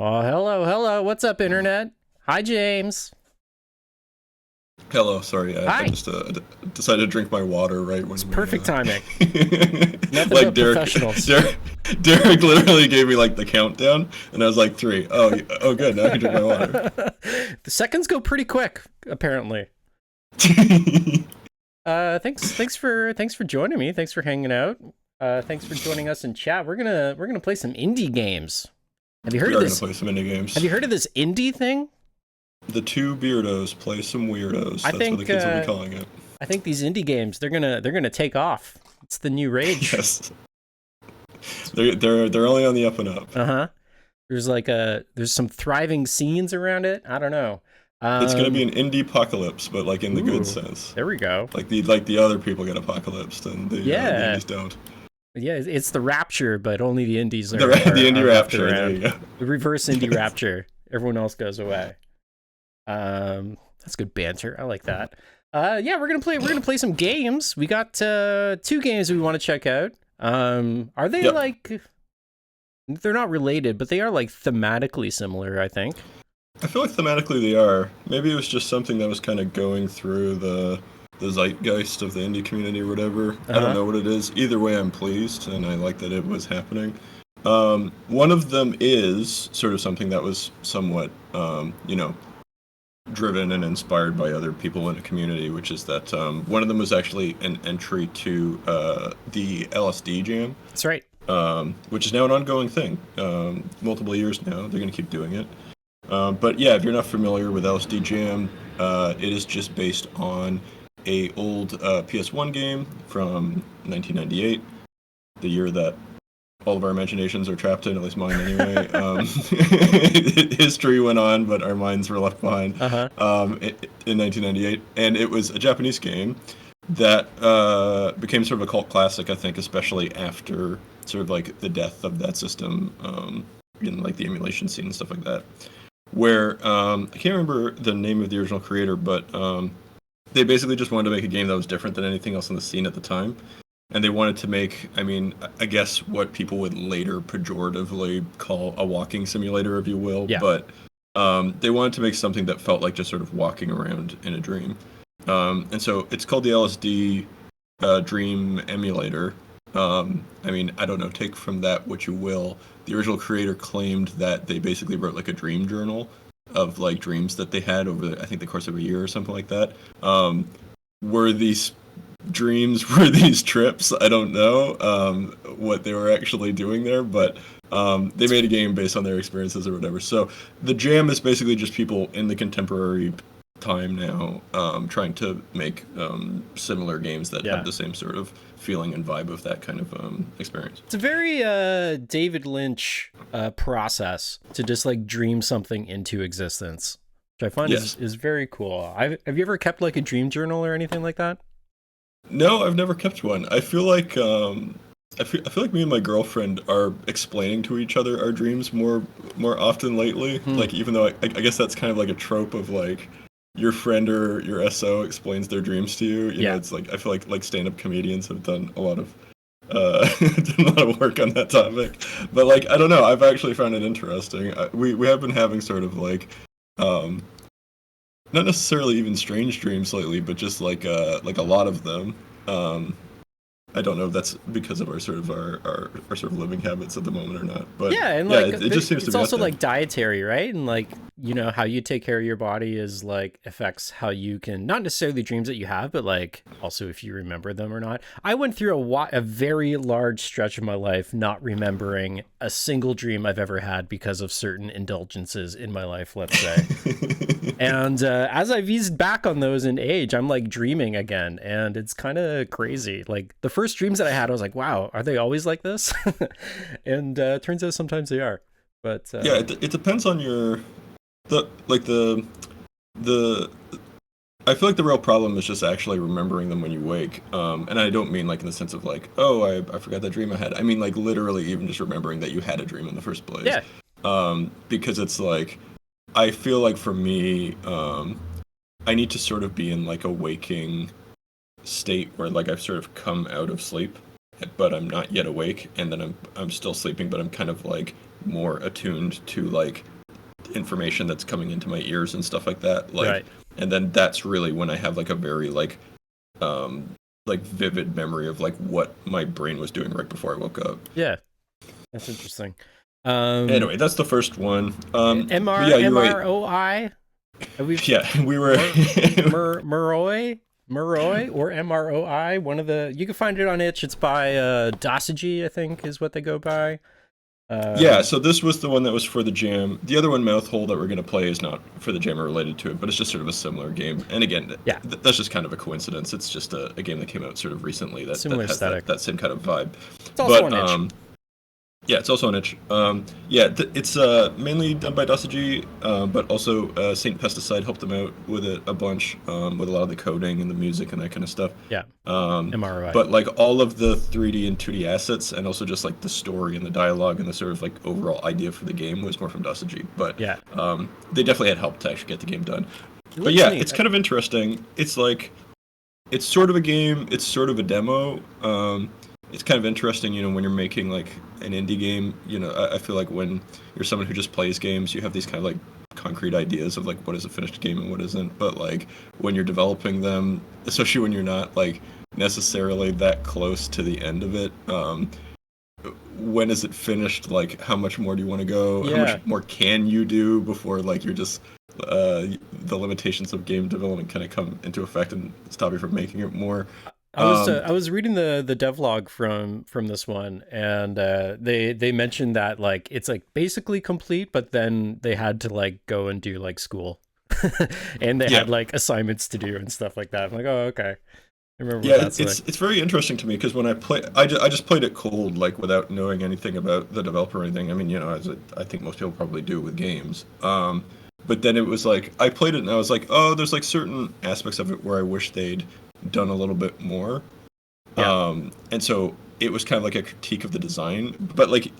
Oh, hello, hello. What's up, internet? Hi, James. Hello, sorry, I Hi. just decided to drink my water right It's when we perfect timing. Nothing like but professionals. Derek literally gave me like the countdown, and I was like three. Oh, good, now I can drink my water. The seconds go pretty quick, apparently. Thanks for joining me. Thanks for hanging out. Thanks for joining us in chat. We're gonna play some indie games. Have you heard We of are gonna this? play some indie games. Have you heard of this indie thing? The two beardos play some weirdos. I That's what the think kids will be calling it. I think these indie games they're gonna take off. It's the new rage. Yes, they're only on the up and up. Uh-huh. There's some thriving scenes around it. I don't know. It's gonna be an indie apocalypse, but like in the good Ooh, sense. there we go. Like the other people get apocalypsed and the Yeah. indies don't. Yeah, it's the rapture, but only the indies are, The indie are left rapture. There around. you go. The reverse indie rapture. Everyone else goes away. That's good banter. I like that. Yeah, we're gonna play some games. We got two games we want to check out. Are they like they're not related, but they are like thematically similar, I think. I feel like thematically they are. Maybe it was just something that was kind of going through the zeitgeist of the indie community or whatever. I don't know what it is. Either way, I'm pleased, and I like that it was happening. One of them is sort of something that was somewhat, driven and inspired by other people in the community, which is that one of them was actually an entry to the LSD Jam. That's right. Which is now an ongoing thing. Multiple years now, they're going to keep doing it. But yeah, if you're not familiar with LSD Jam, it is just based on a old PS1 game from 1998, the year that all of our imaginations are trapped in, at least mine anyway. History went on, but our minds were left behind in 1998. And it was a Japanese game that became sort of a cult classic, I think, especially after sort of like the death of that system in like the emulation scene and stuff like that. Where I can't remember the name of the original creator, but they basically just wanted to make a game that was different than anything else in the scene at the time. And they wanted to make, I guess what people would later pejoratively call a walking simulator, if you will. Yeah. But they wanted to make something that felt like just sort of walking around in a dream. And so it's called the LSD Dream Emulator. I don't know, take from that what you will. The original creator claimed that they basically wrote like a dream journal of like dreams that they had over, I think, the course of a year or something like that. Were these dreams, were these trips? I don't know what they were actually doing there, but they made a game based on their experiences or whatever. So the Jam is basically just people in the contemporary time now trying to make similar games that have the same sort of feeling and vibe of that kind of experience. It's a very David Lynch process to just like dream something into existence, which I find is very cool. Have you ever kept like a dream journal or anything like that? No, I've never kept one. I feel like I feel like me and my girlfriend are explaining to each other our dreams more often lately. Like, even though I guess that's kind of like a trope of like your friend or your SO explains their dreams to you. You know, it's like I feel like stand-up comedians have done a lot of work on that topic. But like, I don't know, I've actually found it interesting. We have been having sort of like not necessarily even strange dreams lately, but just like a lot of them. I don't know if that's because of our sort of living habits at the moment or not. But it just seems to be. It's also like dietary, right? And like, you know, how you take care of your body is like affects how you can, not necessarily dreams that you have, but like also if you remember them or not. I went through a very large stretch of my life not remembering a single dream I've ever had because of certain indulgences in my life, let's say. And as I've eased back on those in age, I'm like dreaming again, and it's kind of crazy. Like the first dreams that I had, I was like, wow, are they always like this? And turns out sometimes they are. But it depends on your the I feel like the real problem is just actually remembering them when you wake. And I don't mean like in the sense of like, oh, I forgot that dream I had. I mean like literally even just remembering that you had a dream in the first place. Yeah. Because it's like, I feel like for me, I need to sort of be in like a waking state where like I've sort of come out of sleep, but I'm not yet awake, and then I'm still sleeping, but I'm kind of like more attuned to like information that's coming into my ears and stuff like that. Like, Right. and then that's really when I have like a very like vivid memory of like what my brain was doing right before I woke up. Yeah, that's interesting. Anyway, that's the first one. MR yeah, you're right. MROI. Yeah, we were Muroi or MROI. One of the, you can find it on itch. It's by Dosagy, I think, is what they go by. Yeah, so this was the one that was for the jam. The other one, MOUTHOLE, that we're going to play is not for the jam or related to it, but it's just sort of a similar game. And again, yeah, that's just kind of a coincidence. It's just a game that came out sort of recently that similar has aesthetic. That same kind of vibe. It's also on itch. Yeah, it's also on itch. It's mainly done by Dosagy, but also Saint Pesticide helped them out with it a bunch, with a lot of the coding and the music and that kind of stuff. Yeah. MROI. But like all of the 3D and 2D assets, and also just like the story and the dialogue and the sort of like overall idea for the game was more from Dosagy. But yeah, they definitely had help to actually get the game done. But yeah, it's kind of interesting. It's like, it's sort of a game. It's sort of a demo. It's kind of interesting, you know, when you're making like an indie game, you know, I feel like when you're someone who just plays games, you have these kind of like concrete ideas of like what is a finished game and what isn't. But like when you're developing them, especially when you're not like necessarily that close to the end of it, when is it finished? Like how much more do you want to go? Yeah. How much more can you do before like you're just the limitations of game development kind of come into effect and stop you from making it more? I was reading the devlog from this one, and they mentioned that like it's like basically complete, but then they had to like go and do like school, and they had like assignments to do and stuff like that. I'm like, oh, okay. I remember. Yeah, it's very interesting to me because when I just played it cold, like without knowing anything about the developer or anything. I mean, you know, I think most people probably do with games. But then it was like I played it and I was like, oh, there's like certain aspects of it where I wish they'd done a little bit more. Yeah. And so it was kind of like a critique of the design. But like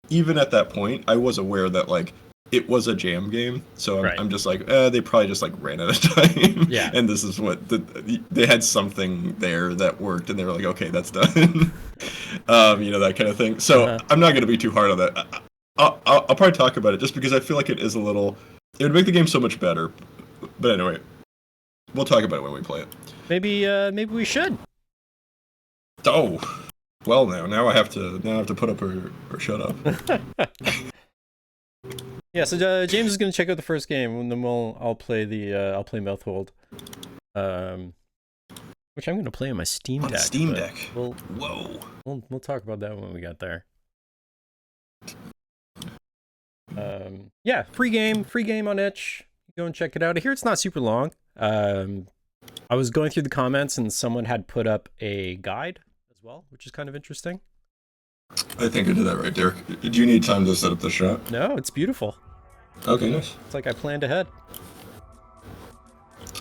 even at that point, I was aware that like it was a jam game. So I'm just like, they probably just like ran out of time. Yeah. And this is what they had something there that worked, and they were like, okay, that's done. You know, that kind of thing. So I'm not going to be too hard on that. I'll probably talk about it just because I feel like it is a little. It would make the game so much better. But anyway, we'll talk about it when we play it. Maybe we should. Oh, well now I have to put up or shut up. Yeah, so James is gonna check out the first game, and then I'll play MOUTHOLE, which I'm gonna play on my Steam Deck. Steam Deck. Whoa. We'll talk about that when we get there. Yeah, free game on itch. Go and check it out. I hear it's not super long. I was going through the comments and someone had put up a guide as well, which is kind of interesting. I think I did that right, Derek. Do you need time to set up the shot? No, it's beautiful. Okay, nice. It's like I planned ahead.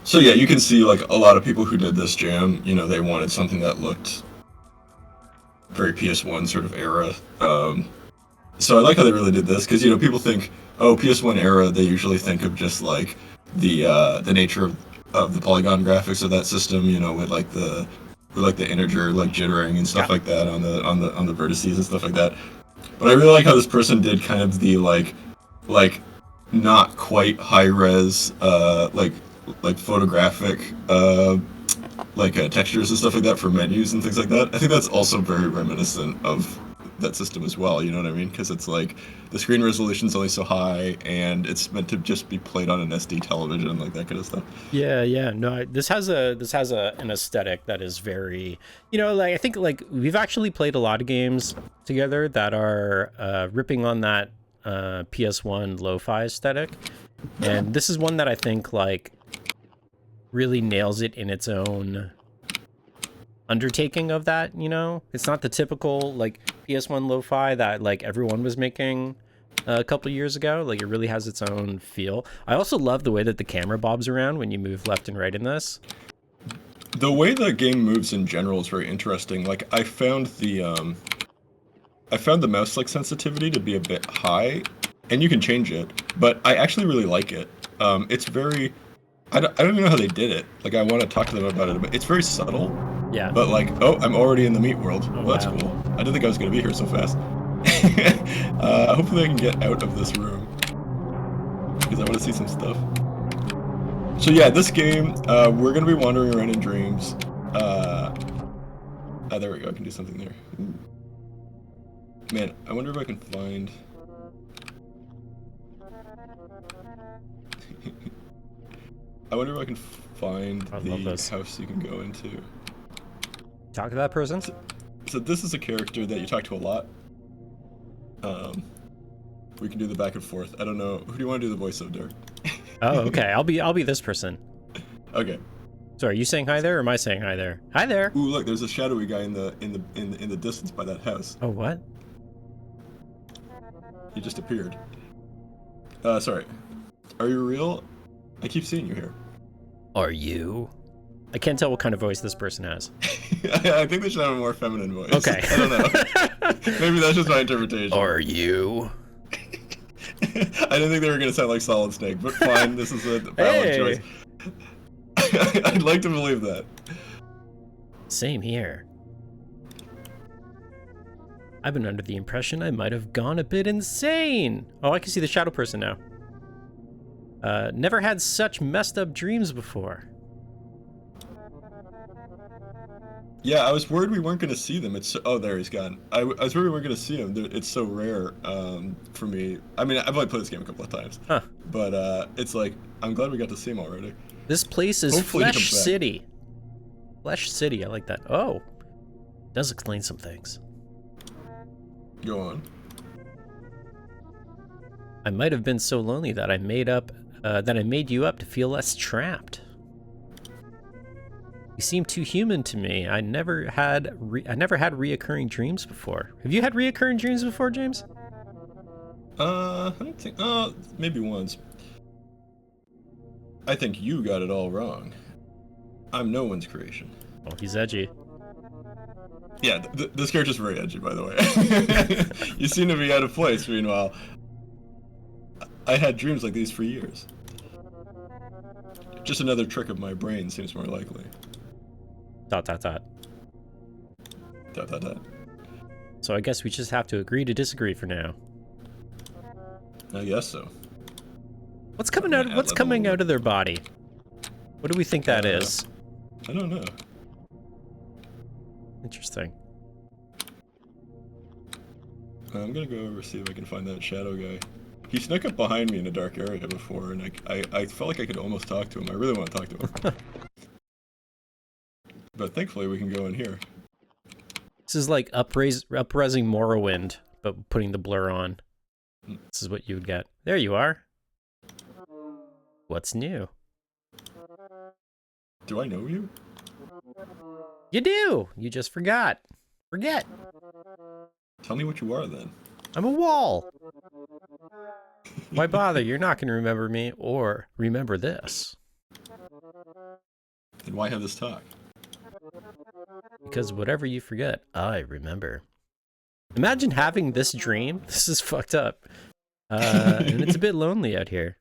So yeah, you can see like a lot of people who did this jam, you know, they wanted something that looked very PS1 sort of era. So I like how they really did this, because, you know, people think, oh, PS1 era, they usually think of just like the nature of the polygon graphics of that system, you know, with the integer like jittering and stuff like that on the vertices and stuff like that. But I really like how this person did kind of the like not quite high res like photographic textures and stuff like that for menus and things like that. I think that's also very reminiscent of that system as well, you know what I mean? Because it's like the screen resolution's only so high, and it's meant to just be played on an SD television and like that kind of stuff. Yeah. No, this has an aesthetic that is very, you know, like I think like we've actually played a lot of games together that are ripping on that PS1 lo-fi aesthetic, and this is one that I think like really nails it in its own undertaking of that. You know, it's not the typical like PS1 lo-fi that like everyone was making a couple years ago. Like it really has its own feel. I also love the way that the camera bobs around when you move left and right in this. The way the game moves in general is very interesting. Like I found the mouse like sensitivity to be a bit high, and you can change it, but I actually really like it. It's very, I don't even know how they did it. Like I want to talk to them about it, but it's very subtle. Yeah. But like, oh, I'm already in the meat world. Oh, well, that's wow. cool. I didn't think I was gonna be here so fast. Hopefully I can get out of this room. because I want to see some stuff. So yeah, this game, we're gonna be wandering around in dreams. There we go. I can do something there. Ooh. Man, I wonder if I can find. I wonder if I can find the house you can go into. Talk to that person? So this is a character that you talk to a lot. We can do the back and forth. I don't know. Who do you want to do the voice of, Derek? Oh, okay. I'll be this person. Okay. So are you saying hi there, or am I saying hi there? Hi there. Ooh, look, there's a shadowy guy in the distance by that house. Oh, what? He just appeared. Sorry. Are you real? I keep seeing you here. Are you? I can't tell what kind of voice this person has. I think they should have a more feminine voice. Okay. I don't know. Maybe that's just my interpretation. Are you? I didn't think they were going to sound like Solid Snake, but fine, this is a valid choice. I'd like to believe that. Same here. I've been under the impression I might have gone a bit insane. Oh, I can see the shadow person now. Never had such messed up dreams before. Yeah, I was worried we weren't going to see them. Oh, there he's gone. I was worried we weren't going to see him. It's so rare for me. I mean, I've only played this game a couple of times. Huh. But it's like, I'm glad we got to see him already. This place is Flesh City. Flesh City, I like that. Oh, does explain some things. Go on. I might have been so lonely that I made you up to feel less trapped. You seem too human to me. I never had reoccurring dreams before. Have you had reoccurring dreams before, James? I don't think. Maybe once. I think you got it all wrong. I'm no one's creation. Oh, he's edgy. Yeah, this character's very edgy, by the way. You seem to be out of place. Meanwhile, I had dreams like these for years. Just another trick of my brain seems more likely. ... So I guess we just have to agree to disagree for now. I guess so. What's coming out? What's coming out of their body? What do we think that is? I don't know. Interesting. I'm gonna go over see if I can find that shadow guy. He snuck up behind me in a dark area before, and I felt like I could almost talk to him. I really want to talk to him. But thankfully we can go in here. This is like upresing Morrowind, but putting the blur on. This is what you would get. There you are. What's new? Do I know you? You do! You just forgot. Forget. Tell me what you are, then. I'm a wall. Why bother? You're not going to remember me or remember this. Then why have this talk? Because whatever you forget, I remember. Imagine having this dream. This is fucked up. And it's a bit lonely out here.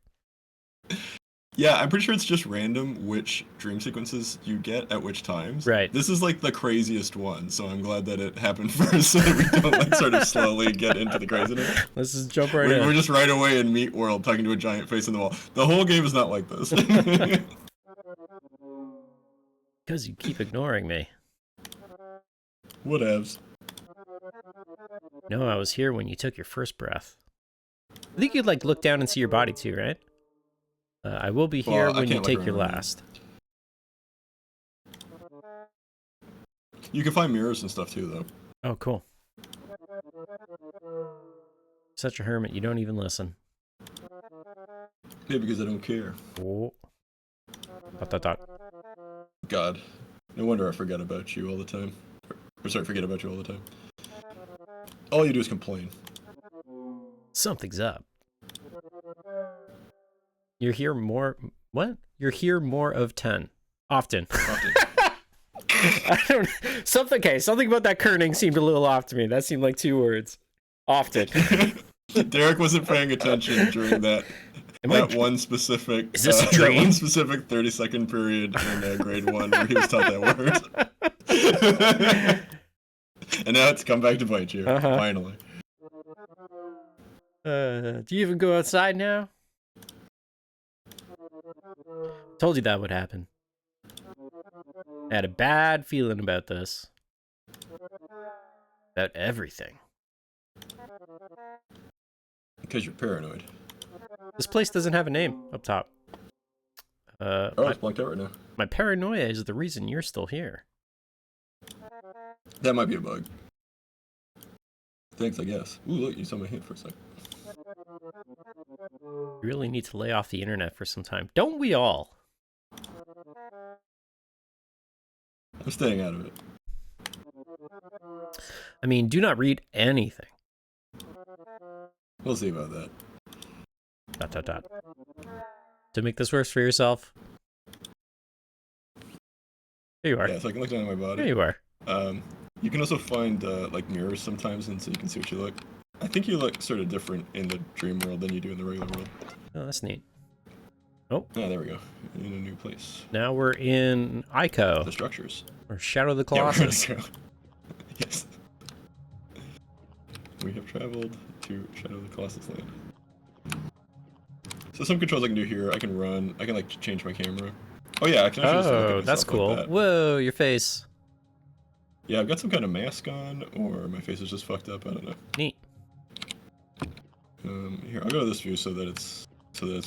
Yeah, I'm pretty sure it's just random which dream sequences you get at which times. Right. This is like the craziest one, so I'm glad that it happened first so that we don't like sort of slowly get into the craziness. Let's just jump right in. We're just right away in Meat World talking to a giant face in the wall. The whole game is not like this. Because you keep ignoring me. Whatevs. No, I was here when you took your first breath. I think you'd like look down and see your body too, right? I will be here when you take your last. You can find mirrors and stuff too, though. Oh, cool. Such a hermit, you don't even listen. Yeah, because I don't care. Oh. ... God. No wonder I forget about you all the time. Or sorry, forget about you all the time. All you do is complain. Something's up. You're here more... What? You're here more of 10. Often. I don't... Something about that kerning seemed a little off to me. That seemed like 2 words. Often. Derek wasn't paying attention during that one specific... Is this a dream? That one specific 30-second period in grade 1 where he was taught that word. And now it's come back to bite you, finally. Do you even go outside now? Told you that would happen. I had a bad feeling about this. About everything. Because you're paranoid. This place doesn't have a name up top. It's blanked out right now. My paranoia is the reason you're still here. That might be a bug. Thanks, I guess. Ooh, look, you saw my hand for a sec. You really need to lay off the internet for some time. Don't we all? I'm staying out of it. I mean, do not read anything. We'll see about that. ... To make this worse for yourself. There you are. Yeah, so I can look down at my body. There you are. You can also find like mirrors sometimes, and so you can see what you look. I think you look sort of different in the dream world than you do in the regular world. Oh, that's neat. Oh. Ah, there we go. In a new place. Now we're in Ico. The structures. Or Shadow of the Yeah, Colossus. Yes. We have traveled to Shadow of the Colossus land. So some controls I can do here. I can run. I can like change my camera. Oh yeah, I can actually just look at myself that's cool. like that. Whoa, your face. Yeah, I've got some kind of mask on, or my face is just fucked up. I don't know. Neat. Here, I'll go to this view so that it's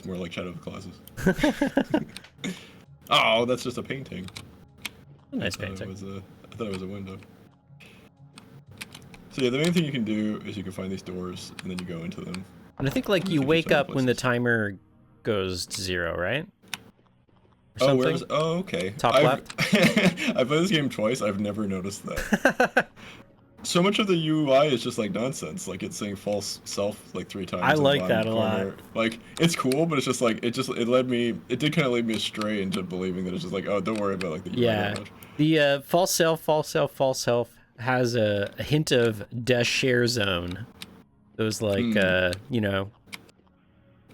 more like Shadow of the Colossus. Oh, that's just a painting. Nice painting. I thought it was a window. So yeah, the main thing you can do is you can find these doors, and then you go into them. And I think like you wake up when the timer goes to 0, right? Or something? Oh, okay. Top left? I've played this game twice. I've never noticed that. So much of the UI is just like nonsense. Like it's saying false self like 3 times. I like that a lot. Like it's cool, but it's just like it did kind of lead me astray into believing that it's just like, oh, don't worry about like the UI that much. The false self has a hint of Death Share Zone. Those like you know,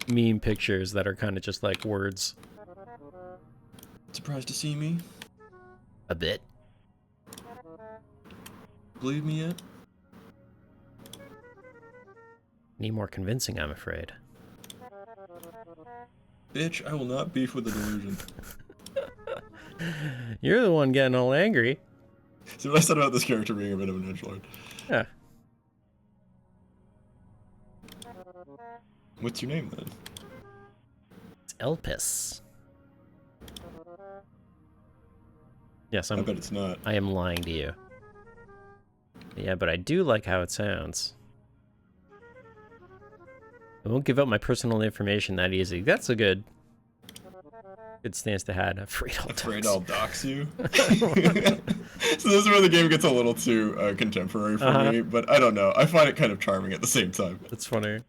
meme pictures that are kind of just like words. Surprised to see me? A bit. Believe me yet? Need more convincing, I'm afraid. Bitch, I will not beef with the delusion. You're the one getting all angry. See what I said about this character being a bit of an edgelord. Yeah. What's your name then? It's Elpis. Yes, I bet it's not. I am lying to you. Yeah, but I do like how it sounds. I won't give up my personal information that easy. That's a good stance to have. Afraid I'll dox you? So this is where the game gets a little too contemporary for me, but I don't know. I find it kind of charming at the same time. That's funny. ...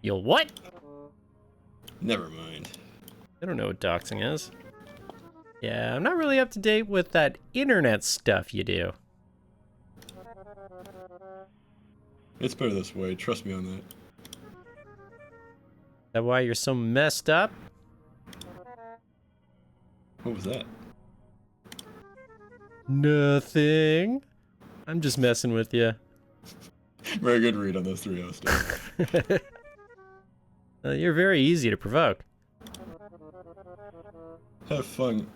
You'll what? Never mind. I don't know what doxing is. Yeah, I'm not really up to date with that internet stuff you do. It's better this way, trust me on that. Is that why you're so messed up? What was that? Nothing. I'm just messing with you. Very good read on those 3 stuff. You're very easy to provoke. Have fun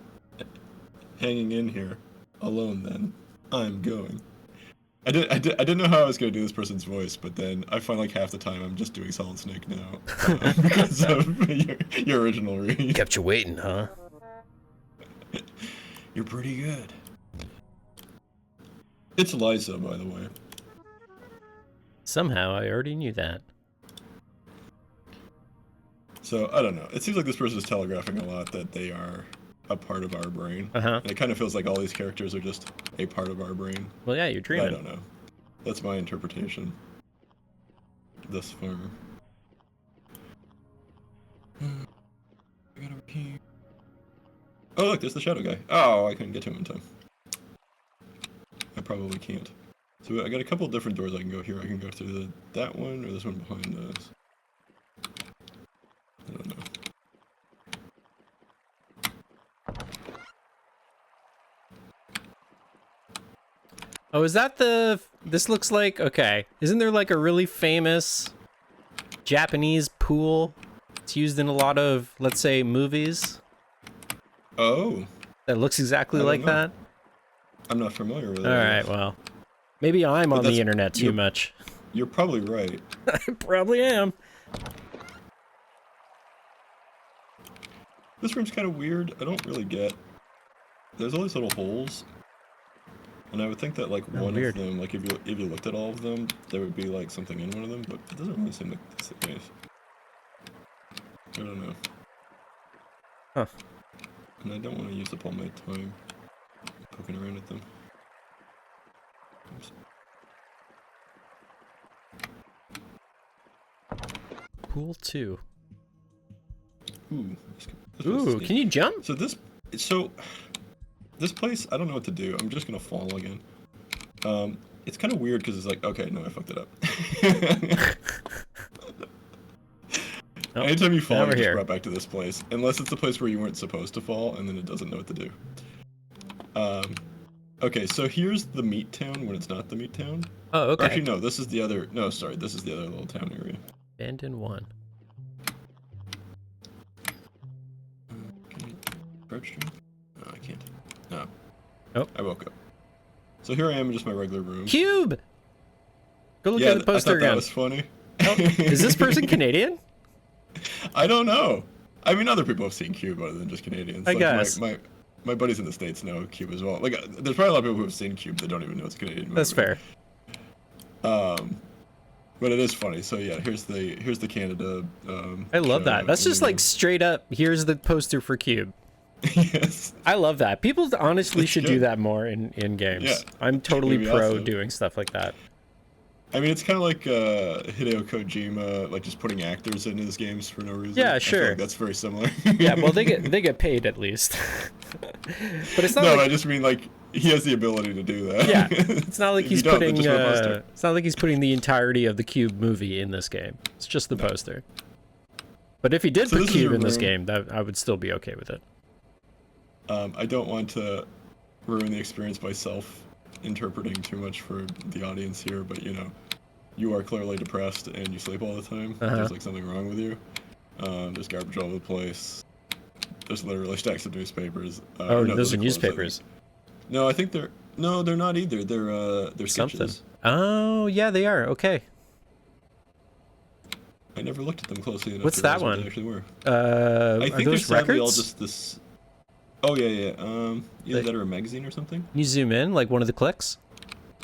hanging in here alone then. I'm going. I didn't know how I was going to do this person's voice, but then I find like half the time I'm just doing Solid Snake now. Because of your original read. Kept you waiting, huh? You're pretty good. It's Liza, by the way. Somehow I already knew that. So, I don't know. It seems like this person is telegraphing a lot that they are a part of our brain. And it kind of feels like all these characters are just a part of our brain. Well, yeah, you're dreaming. I don't know. That's my interpretation. Thus far. I got over here. Oh, look, there's the shadow guy. Oh, I couldn't get to him in time. I probably can't. So I got a couple different doors I can go here. I can go through that one or this one behind us. I don't know. Oh, is that the... This looks like... Okay. Isn't there like a really famous Japanese pool It's used in a lot of, let's say, movies. Oh. That looks exactly like that. I'm not familiar with it. All right, well, maybe I'm on the internet too much. You're probably right. I probably am. This room's kind of weird. I don't really get. There's all these little holes, and I would think that like one of them, like if you looked at all of them, there would be like something in one of them, but it doesn't really seem like that's the case. I don't know. Huh. And I don't want to use up all my time poking around at them. Oops. Pool 2. Ooh. Ooh, can you jump? So this place, I don't know what to do. I'm just gonna fall again. It's kind of weird because it's like, okay, no, I fucked it up. Anytime you fall, you're just brought back to this place. Unless it's the place where you weren't supposed to fall, and then it doesn't know what to do. Okay, so here's the meat town when it's not the meat town. Oh, okay. Or actually, no, this is the other... No, sorry, this is the other little town area. Abandoned 1. Can I approach stream? No, I can't. No. Oh. I woke up. So here I am in just my regular room. Cube! Go look at the poster again. That was funny. Oh, is this person Canadian? I don't know. I mean, other people have seen Cube other than just Canadians. I guess. My buddies in the States know Cube as well. Like, there's probably a lot of people who have seen Cube that don't even know it's a Canadian movie. That's fair. But it is funny. So yeah, here's the Canada. I love that. That's just like straight up. Here's the poster for Cube. Yes. I love that. People honestly should do that more in games. Yeah. I'm totally pro doing stuff like that. I mean, it's kind of like Hideo Kojima, like just putting actors into his games for no reason. Yeah, I sure. feel like that's very similar. Yeah, well, they get paid at least. But it's not. No, like... I just mean like he has the ability to do that. Yeah, it's not like he's putting. It's not like he's putting the entirety of the Cube movie in this game. It's just the poster. But if he did put Cube in this game, I would still be okay with it. I don't want to ruin the experience by self-interpreting too much for the audience here, but you know, you are clearly depressed and you sleep all the time. There's like something wrong with you. There's garbage all over the place. There's literally stacks of newspapers. Oh, no, those are newspapers. No, I think they're not either. They're sketches. Oh, yeah, they are. Okay. I never looked at them closely enough. What's that one? They actually were. I think those they're sadly records? all just this. Oh yeah. Either that or a magazine or something. Can you zoom in, like one of the clicks?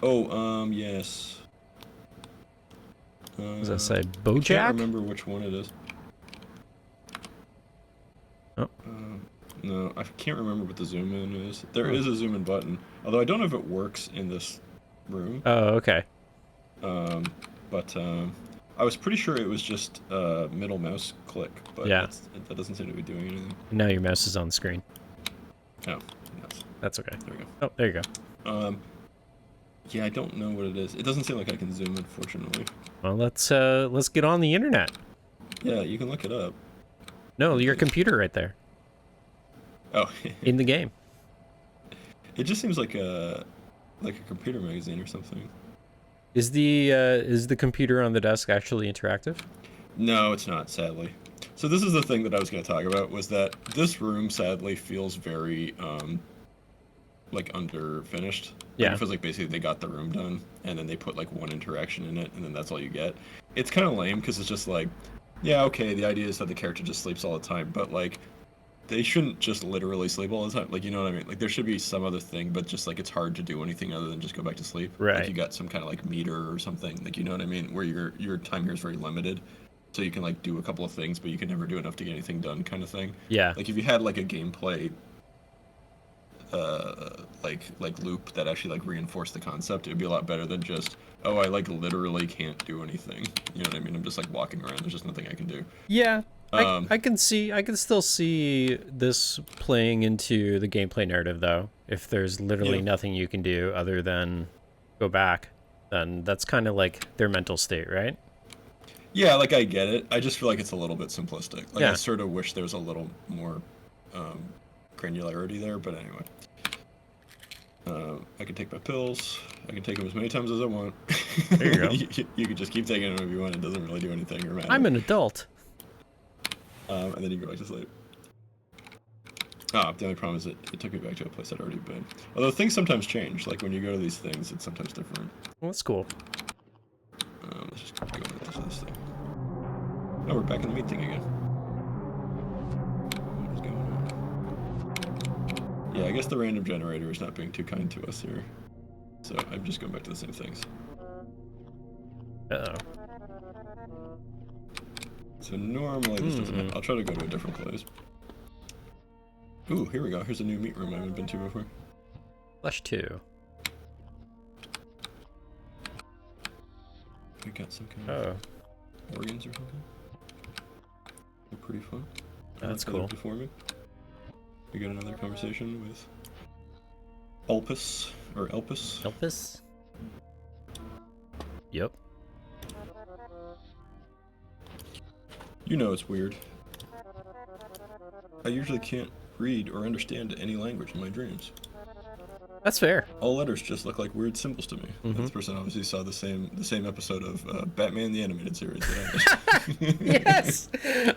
Oh, yes. What does that say? BoJack? I can't remember which one it is. Oh. No, I can't remember what the zoom in is. There is a zoom in button, although I don't know if it works in this room. Oh, okay. But I was pretty sure it was just middle mouse click, but yeah, that doesn't seem to be doing anything. Now your mouse is on the screen. Oh, that's okay. There we go. Oh, there you go. Yeah, I don't know what it is. It doesn't seem like I can zoom, unfortunately. Well, let's get on the internet. Yeah, you can look it up. No, your computer right there. Oh. In the game. It just seems like a computer magazine or something. Is the computer on the desk actually interactive? No, it's not, sadly. So this is the thing that I was going to talk about, was that this room sadly feels very like underfinished. Yeah. Like, it feels like basically they got the room done and then they put like one interaction in it and then that's all you get. It's kind of lame because it's just like, yeah, okay, the idea is that the character just sleeps all the time, but like they shouldn't just literally sleep all the time. Like, you know what I mean? Like, there should be some other thing, but just, like, it's hard to do anything other than just go back to sleep. Right. Like, you got some kind of, like, meter or something. Like, you know what I mean? Where your time here is very limited. So you can, like, do a couple of things, but you can never do enough to get anything done kind of thing. Yeah. Like, if you had, like, a gameplay, like loop that actually, like, reinforced the concept, it would be a lot better than just, oh, I, like, literally can't do anything. You know what I mean? I'm just, like, walking around. There's just nothing I can do. Yeah. I can still see this playing into the gameplay narrative, though. If there's literally nothing you can do other than go back, then that's kind of like their mental state, right? Yeah, like, I get it. I just feel like it's a little bit simplistic. Like, I sort of wish there was a little more granularity there, but anyway. I can take my pills. I can take them as many times as I want. There you go. You can just keep taking them if you want. It doesn't really do anything or matter. I'm an adult. And then you go back to sleep. Ah, the only problem is it took me back to a place I'd already been. Although things sometimes change, like when you go to these things, it's sometimes different. Well, that's cool. Let's just go into this thing. Oh, we're back in the meat thing again. What's going on? Yeah, I guess the random generator is not being too kind to us here. So I'm just going back to the same things. Uh-oh. So normally this doesn't happen. I'll try to go to a different place. Ooh, here we go. Here's a new meat room I haven't been to before. Flesh 2. We got some kind of organs or something. They're pretty fun. That's cool. Before me. We got another conversation with Elpis, or Elpis. Elpis? Yep. You know it's weird. I usually can't read or understand any language in my dreams. That's fair. All letters just look like weird symbols to me. This person obviously saw the same episode of Batman the Animated Series. Yes!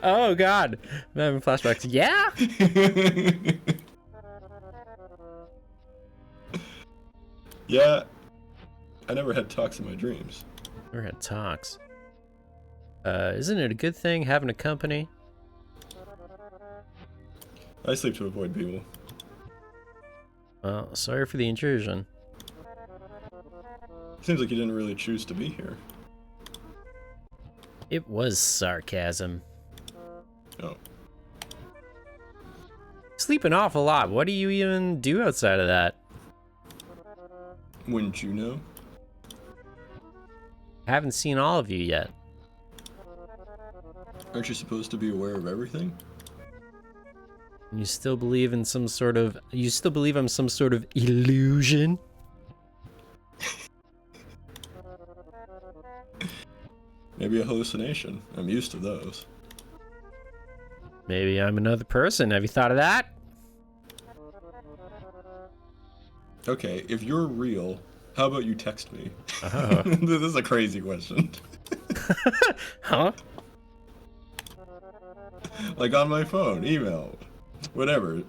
Oh god. I'm having flashbacks. Yeah! Yeah. I never had talks in my dreams. Never had talks. Isn't it a good thing having a company? I sleep to avoid people. Well, sorry for the intrusion. Seems like you didn't really choose to be here. It was sarcasm. Oh. Sleep an awful lot. What do you even do outside of that? Wouldn't you know? I haven't seen all of you yet. Aren't you supposed to be aware of everything? You still believe in some sort of... You still believe I'm some sort of illusion? Maybe a hallucination. I'm used to those. Maybe I'm another person. Have you thought of that? Okay, if you're real, how about you text me? Oh. This is a crazy question. Huh? Like on my phone, email, whatever.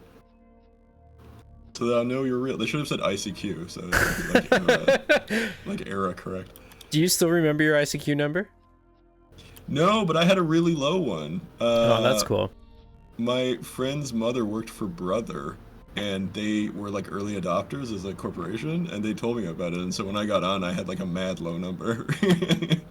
So that I'll know you're real. They should have said ICQ, so it would be like era correct. Do you still remember your ICQ number? No, but I had a really low one. Oh, that's cool. My friend's mother worked for Brother, and they were like early adopters as a corporation, and they told me about it. And so when I got on, I had like a mad low number.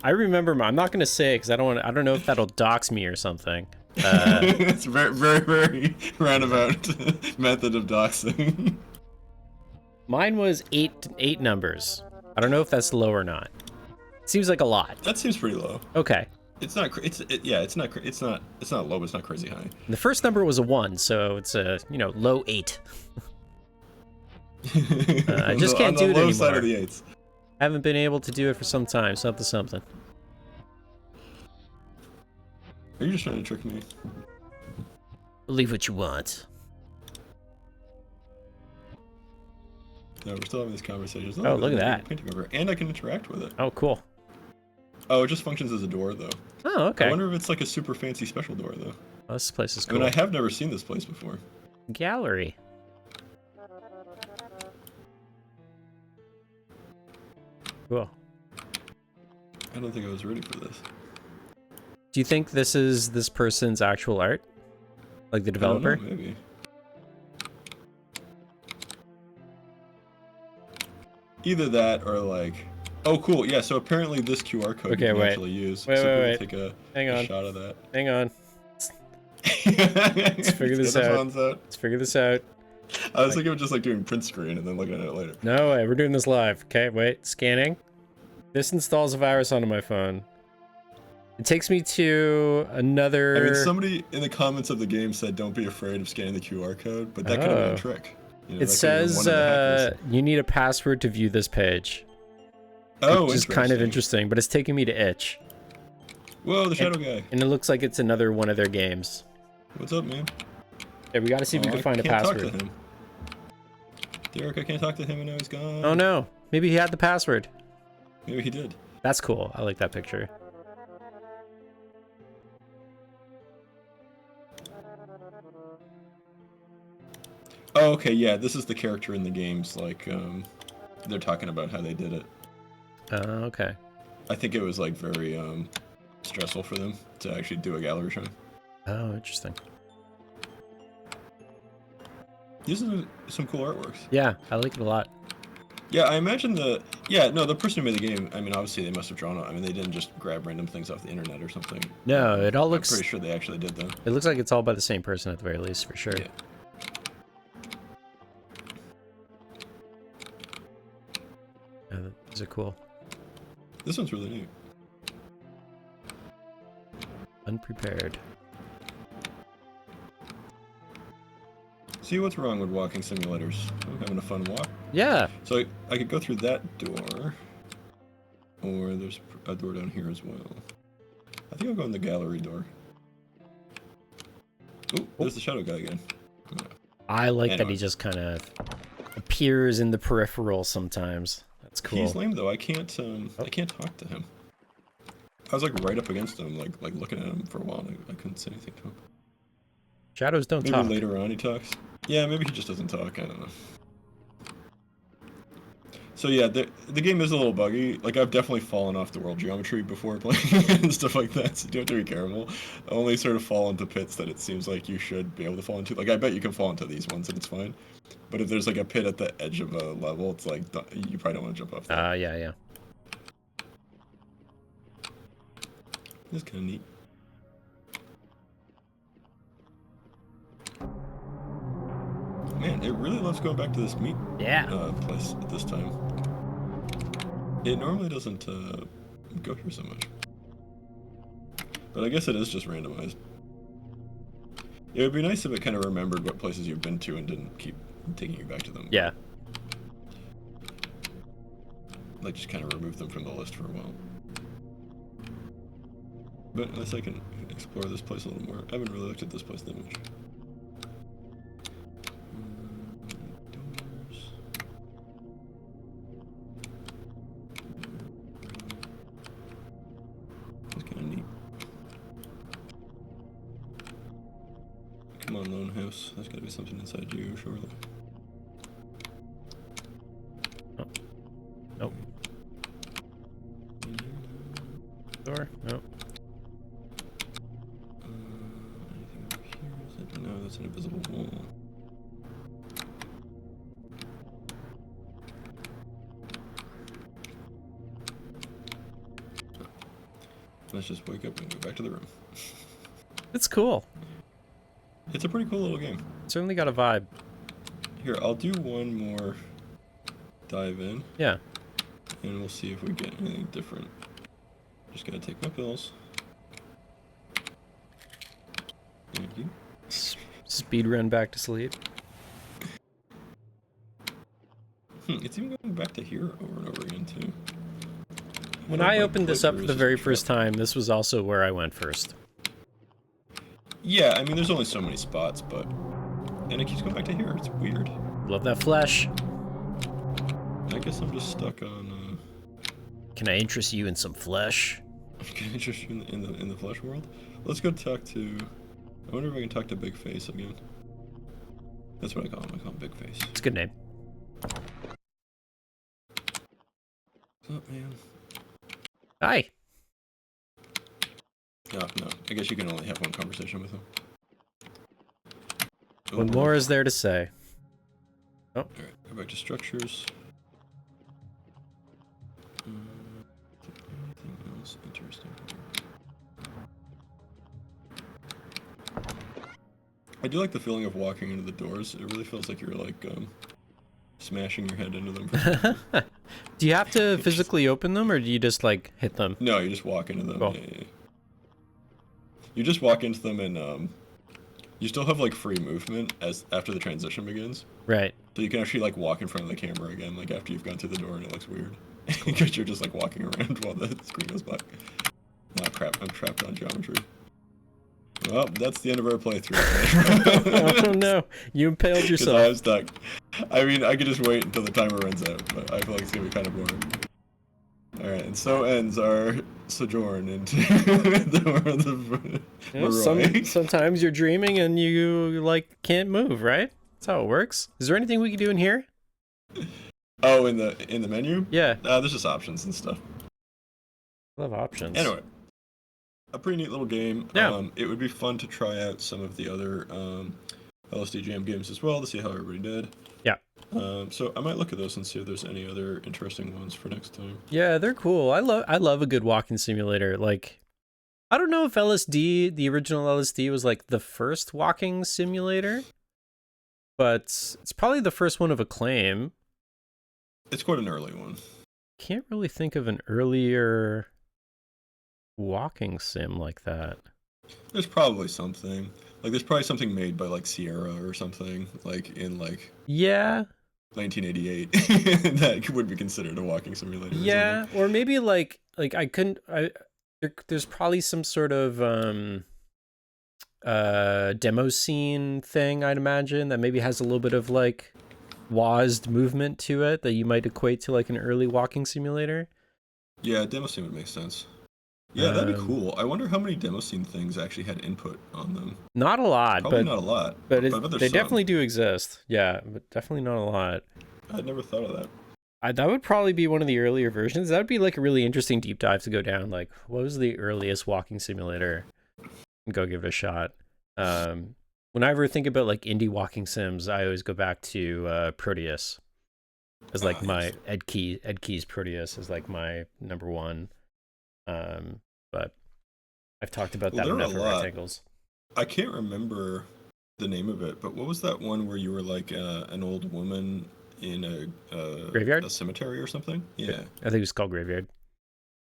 I remember. I'm not gonna say it because I don't know if that'll dox me or something. It's very, very, very roundabout method of doxing. Mine was eight numbers. I don't know if that's low or not. Seems like a lot. That seems pretty low. Okay. It's not. It's not low. But it's not crazy high. The first number was a 1, so it's a low 8. I just can't do it anymore. On the low side of the 8s. Haven't been able to do it for some time. Something. Are you just trying to trick me? Believe what you want. No, we're still having these conversations. Oh, look at that. Painting over, and I can interact with it. Oh, cool. Oh, it just functions as a door, though. Oh, okay. I wonder if it's like a super fancy special door, though. Oh, this place is cool. I mean, I have never seen this place before. Gallery. Cool. I don't think I was ready for this. Do you think this is this person's actual art? Like the developer? I don't know, maybe. Either that or like... Oh, cool. Yeah, so apparently this QR code you can actually use. Wait. Take a Hang shot of that. Hang on. Let's figure this out. Let's figure this out. I was thinking of just like doing print screen and then looking at it later. No way, we're doing this live. Okay, wait, scanning. This installs a virus onto my phone. It takes me to another... I mean, somebody in the comments of the game said don't be afraid of scanning the QR code, but that could have been a trick. It says you need a password to view this page. Oh, which is kind of interesting, but it's taking me to itch. Whoa, the shadow guy. And it looks like it's another one of their games. What's up, man? Hey, we gotta see if we can find a password. Talk to him. Derek, I can't talk to him and now he's gone. Oh no, maybe he had the password. Maybe he did. That's cool, I like that picture. Oh, okay, yeah, this is the character in the games. Like, they're talking about how they did it. Okay. I think it was like very stressful for them to actually do a gallery show. Oh, interesting. These are some cool artworks. Yeah, I like it a lot. Yeah, I imagine the person who made the game, I mean, obviously they must have drawn it. I mean, they didn't just grab random things off the internet or something. No, it all looks... I'm pretty sure they actually did that. It looks like it's all by the same person at the very least, for sure. Yeah. Yeah, these are cool. This one's really neat. Unprepared. See what's wrong with walking simulators. I'm having a fun walk. Yeah. So I could go through that door, or there's a door down here as well. I think I'll go in the gallery door. Ooh, there's the shadow guy again. I like that he just kind of appears in the peripheral sometimes. That's cool. He's lame though. I can't talk to him. I was like right up against him, like looking at him for a while. And I couldn't say anything to him. Shadows don't talk. Maybe later on he talks. Yeah, maybe he just doesn't talk. I don't know. So yeah, the game is a little buggy. Like I've definitely fallen off the world geometry before playing and stuff like that. So you have to be careful. I only sort of fall into pits that it seems like you should be able to fall into. Like I bet you can fall into these ones and it's fine. But if there's like a pit at the edge of a level, it's like you probably don't want to jump off that. Yeah. It's kind of neat. Man, it really loves going back to this meat place at this time. It normally doesn't go here so much. But I guess it is just randomized. It would be nice if it kind of remembered what places you've been to and didn't keep taking you back to them. Yeah. Like just kind of remove them from the list for a while. But unless I can explore this place a little more. I haven't really looked at this place that much. That's kind of neat. Come on, Lone House. There's got to be something inside you, surely. Oh. Nope. Door? Nope. Anything over here? Is it? No, that's an invisible wall. Let's just wake up and go back to the room. It's cool. It's a pretty cool little game. Certainly got a vibe. Here, I'll do one more dive in. Yeah. And we'll see if we get anything different. Just gotta take my pills. Thank you. Speed run back to sleep. It's even going back to here over and over again, too. When I opened this up for the very first time, this was also where I went first. Yeah, I mean, there's only so many spots, but... And it keeps going back to here. It's weird. Love that flesh. I guess I'm just stuck on, Can I interest you in some flesh? Can I interest you in the flesh world? Let's go talk to... I wonder if I can talk to Big Face again. That's what I call him. I call him Big Face. It's a good name. What's up, man? Hi. No. I guess you can only have one conversation with him. What more is there to say? Oh. Alright, go back to structures. Anything else interesting? I do like the feeling of walking into the doors. It really feels like you're like smashing your head into them. Do you have to physically open them, or do you just like hit them? No, you just walk into them. Cool. Yeah. You just walk into them and you still have like free movement as after the transition begins. Right. So you can actually like walk in front of the camera again, like after you've gone through the door, and it looks weird because you're just like walking around while the screen goes by. Oh crap! I'm trapped on geometry. Well, that's the end of our playthrough. Oh no, you impaled yourself. I was stuck. I mean, I could just wait until the timer runs out, but I feel like it's gonna be kind of boring. Alright, and so ends our sojourn into the world of You know, sometimes you're dreaming and you like can't move, right? That's how it works. Is there anything we can do in here? Oh, in the menu? Yeah. There's just options and stuff. I love options. Anyway, a pretty neat little game. Yeah. It would be fun to try out some of the other LSD Jam games as well to see how everybody did. Yeah. So I might look at those and see if there's any other interesting ones for next time. Yeah, they're cool. I love a good walking simulator. Like, I don't know if LSD, the original LSD, was like the first walking simulator, but it's probably the first one of Acclaim. It's quite an early one. Can't really think of an earlier walking sim like that. There's probably something. Like, there's probably something made by, like, Sierra or something, like, in, like... Yeah. 1988 that would be considered a walking simulator. Yeah, or maybe, like there's probably some sort of demo scene thing, I'd imagine, that maybe has a little bit of, like, WASD movement to it that you might equate to, like, an early walking simulator. Yeah, demo scene would make sense. Yeah, that'd be cool. I wonder how many demo scene things actually had input on them. Not a lot, Probably not a lot. But they definitely do exist. Yeah, but definitely not a lot. I'd never thought of that. That would probably be one of the earlier versions. That would be like a really interesting deep dive to go down. Like, what was the earliest walking simulator? Go give it a shot. Whenever I think about like indie walking sims, I always go back to Proteus. As like my Ed Key's Proteus is like my number one. But I've talked about that enough in rectangles. I can't remember the name of it, but what was that one where you were like an old woman in a graveyard, a cemetery or something? Yeah, I think it was called Graveyard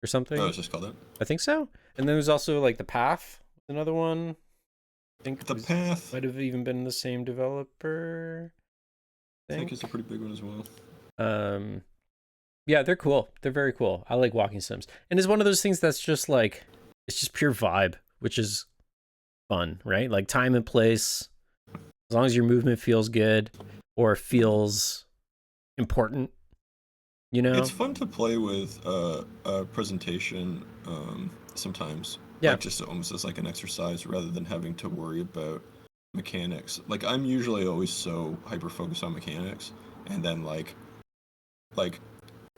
or something. Oh, it's just called that. I think so. And then there's also like The Path, another one. I think The Path might have even been the same developer. I think it's a pretty big one as well. Yeah, they're cool. They're very cool. I like walking sims. And it's one of those things that's just like, it's just pure vibe, which is fun, right? Like time and place, as long as your movement feels good or feels important, you know? It's fun to play with a presentation sometimes. Yeah. Like just almost as like an exercise rather than having to worry about mechanics. Like I'm usually always so hyper focused on mechanics, and then like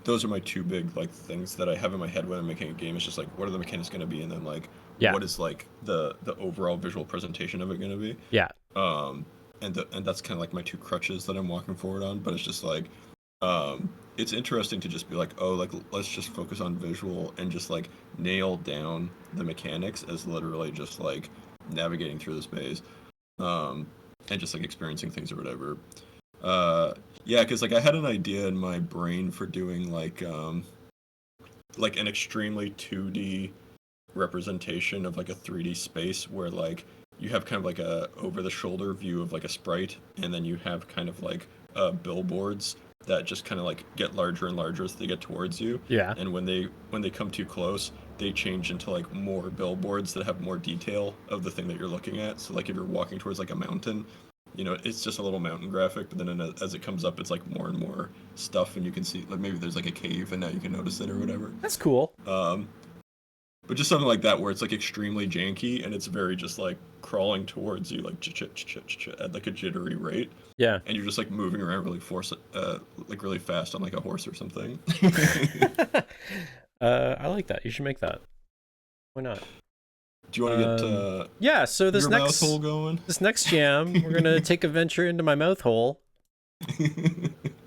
those are my two big like things that I have in my head when I'm making a game. It's just like, what are the mechanics going to be, and then like what is like the overall visual presentation of it going to be. Yeah. And that's kind of like my two crutches that I'm walking forward on. But it's just like it's interesting to just be like, oh, like let's just focus on visual and just like nail down the mechanics as literally just like navigating through this maze, and just like experiencing things or whatever. Yeah, because like I had an idea in my brain for doing like an extremely 2D representation of like a 3D space where like you have kind of like a over the shoulder view of like a sprite, and then you have kind of like billboards that just kind of like get larger and larger as they get towards you. Yeah. And when they come too close, they change into like more billboards that have more detail of the thing that you're looking at. So like if you're walking towards like a mountain, you know, it's just a little mountain graphic, but then as it comes up, it's like more and more stuff, and you can see like maybe there's like a cave, and now you can notice it or whatever. That's cool. But just something like that where it's like extremely janky, and it's very just like crawling towards you like at like a jittery rate. Yeah. And you're just like moving around really fast on like a horse or something. I like that. You should make that. Why not? Do you want to get yeah, so this your next MOUTHOLE going? This next jam, we're gonna take a venture into my MOUTHOLE.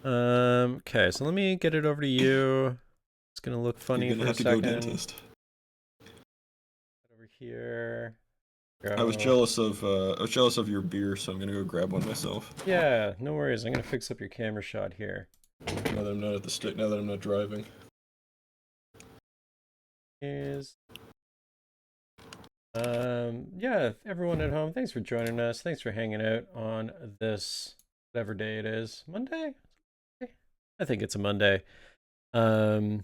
Okay, so let me get it over to you. It's gonna look funny You're gonna for have a to second. go dentist. Over here. I was jealous of your beer, so I'm gonna go grab one myself. Yeah, no worries. I'm gonna fix up your camera shot here. Now that I'm not at the stick. Now that I'm not driving. Yeah, everyone at home, thanks for joining us. Thanks for hanging out on this whatever day it is. Monday? I think it's a Monday. We're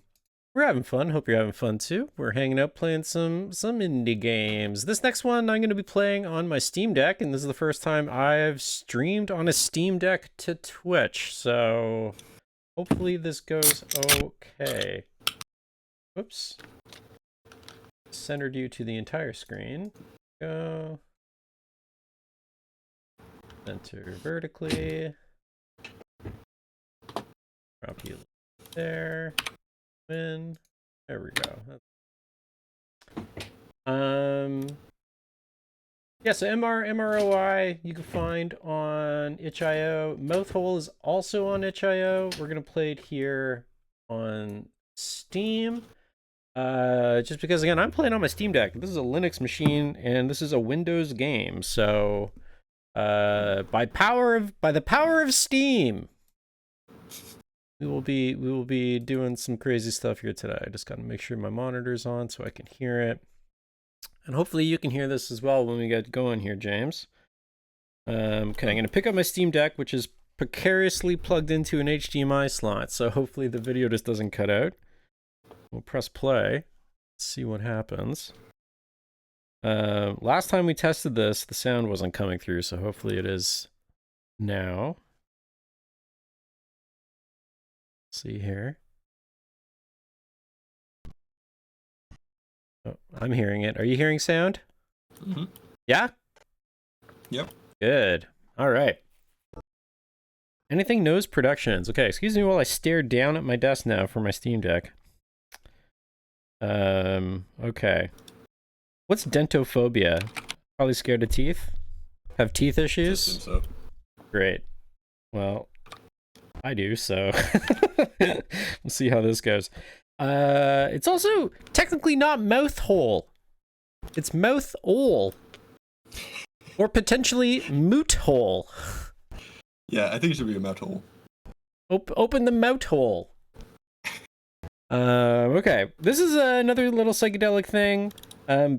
having fun. Hope you're having fun too. We're hanging out playing some indie games. This next one I'm going to be playing on my Steam Deck, and this is the first time I've streamed on a Steam Deck to Twitch. So hopefully this goes okay. Whoops. Centered you to the entire screen. Go. Center vertically. Drop you there. In. There we go. Yeah, so MROI you can find on itch.io. MOUTHOLE is also on itch.io. We're gonna play it here on Steam. Just because again I'm playing on my Steam Deck. This is a Linux machine and this is a Windows game, so by the power of Steam, we will be doing some crazy stuff here today. I just gotta make sure my monitor's on so I can hear it. And hopefully you can hear this as well when we get going here, James. Okay, I'm going to pick up my Steam Deck, which is precariously plugged into an HDMI slot, so hopefully the video just doesn't cut out. We'll press play, see what happens. Last time we tested this, the sound wasn't coming through, so hopefully it is now. Let's see here. Oh, I'm hearing it. Are you hearing sound? Mm-hmm. Yeah? Yep. Good. All right. Anything Nose Productions. Okay, excuse me while I stare down at my desk now for my Steam Deck. Okay. What's dentophobia? Probably scared of teeth? Have teeth issues? So. Great. Well, I do, so we'll see how this goes. It's also technically not MOUTHOLE. It's MOUTHOLE. Or potentially MOUTHOLE. Yeah, I think it should be a MOUTHOLE. Open the MOUTHOLE. Okay. This is another little psychedelic thing.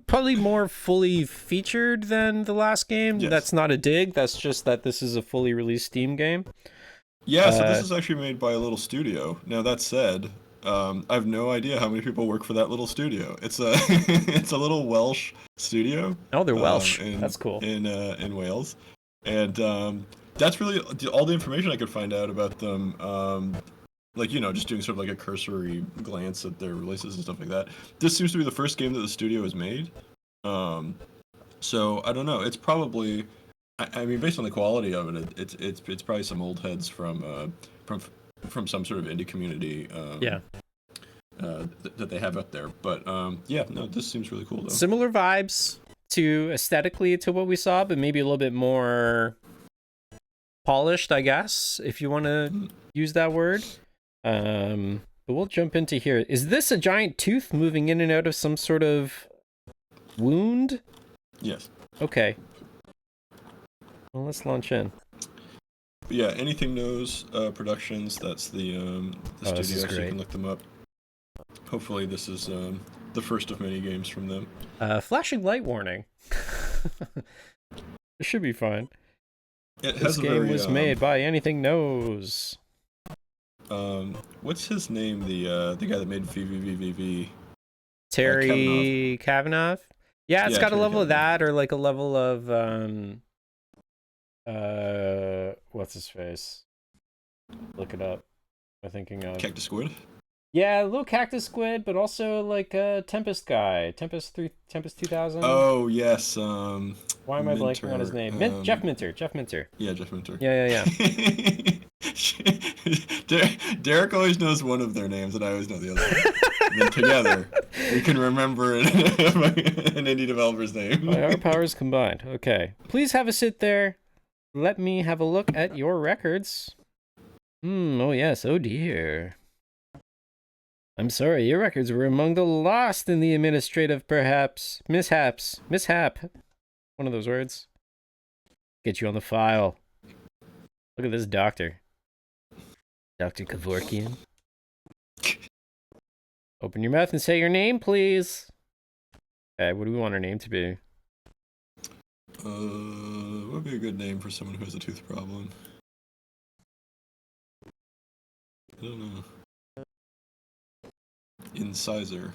Probably more fully featured than the last game. Yes. That's not a dig. That's just that this is a fully released Steam game. Yeah, so this is actually made by a little studio. Now, that said, I have no idea how many people work for that little studio. It's a it's a little Welsh studio. Oh, they're Welsh. That's cool. In Wales, and that's really all the information I could find out about them. Like, you know, just doing sort of like a cursory glance at their releases and stuff like that. This seems to be the first game that the studio has made. So I don't know. It's probably, I mean, based on the quality of it, it's probably some old heads from some sort of indie community. Yeah. That they have out there. But yeah, no, this seems really cool though. Similar vibes to aesthetically to what we saw, but maybe a little bit more polished, I guess, if you want to use that word. But we'll jump into here. Is this a giant tooth moving in and out of some sort of wound? Yes. Okay. Well, let's launch in. But yeah, Anything Knows Productions. That's the studio, so you can look them up. Hopefully, this is the first of many games from them. Flashing light warning. It should be fine. This game was made by Anything Knows. What's his name? The guy that made VVVVV. Terry Kavanagh. Yeah, it's got a level Kavanagh. of that, or like a level of what's his face? Look it up. I'm thinking of Cactus Squid. Yeah, a little cactus squid, but also like a Tempest guy, Tempest 2000. Oh yes. Why am I blanking on his name? Jeff Minter. Jeff Minter. Yeah, Jeff Minter. Yeah. Derek always knows one of their names, and I always know the other. And then together, we can remember an indie developer's name. By our powers combined. Okay. Please have a sit there. Let me have a look at your records. Oh yes. Oh dear. I'm sorry, your records were among the lost in the administrative, perhaps. Mishap. One of those words. Get you on the file. Look at this doctor. Dr. Kevorkian. Open your mouth and say your name, please. Okay, what do we want our name to be? What would be a good name for someone who has a tooth problem? I don't know. Incisor.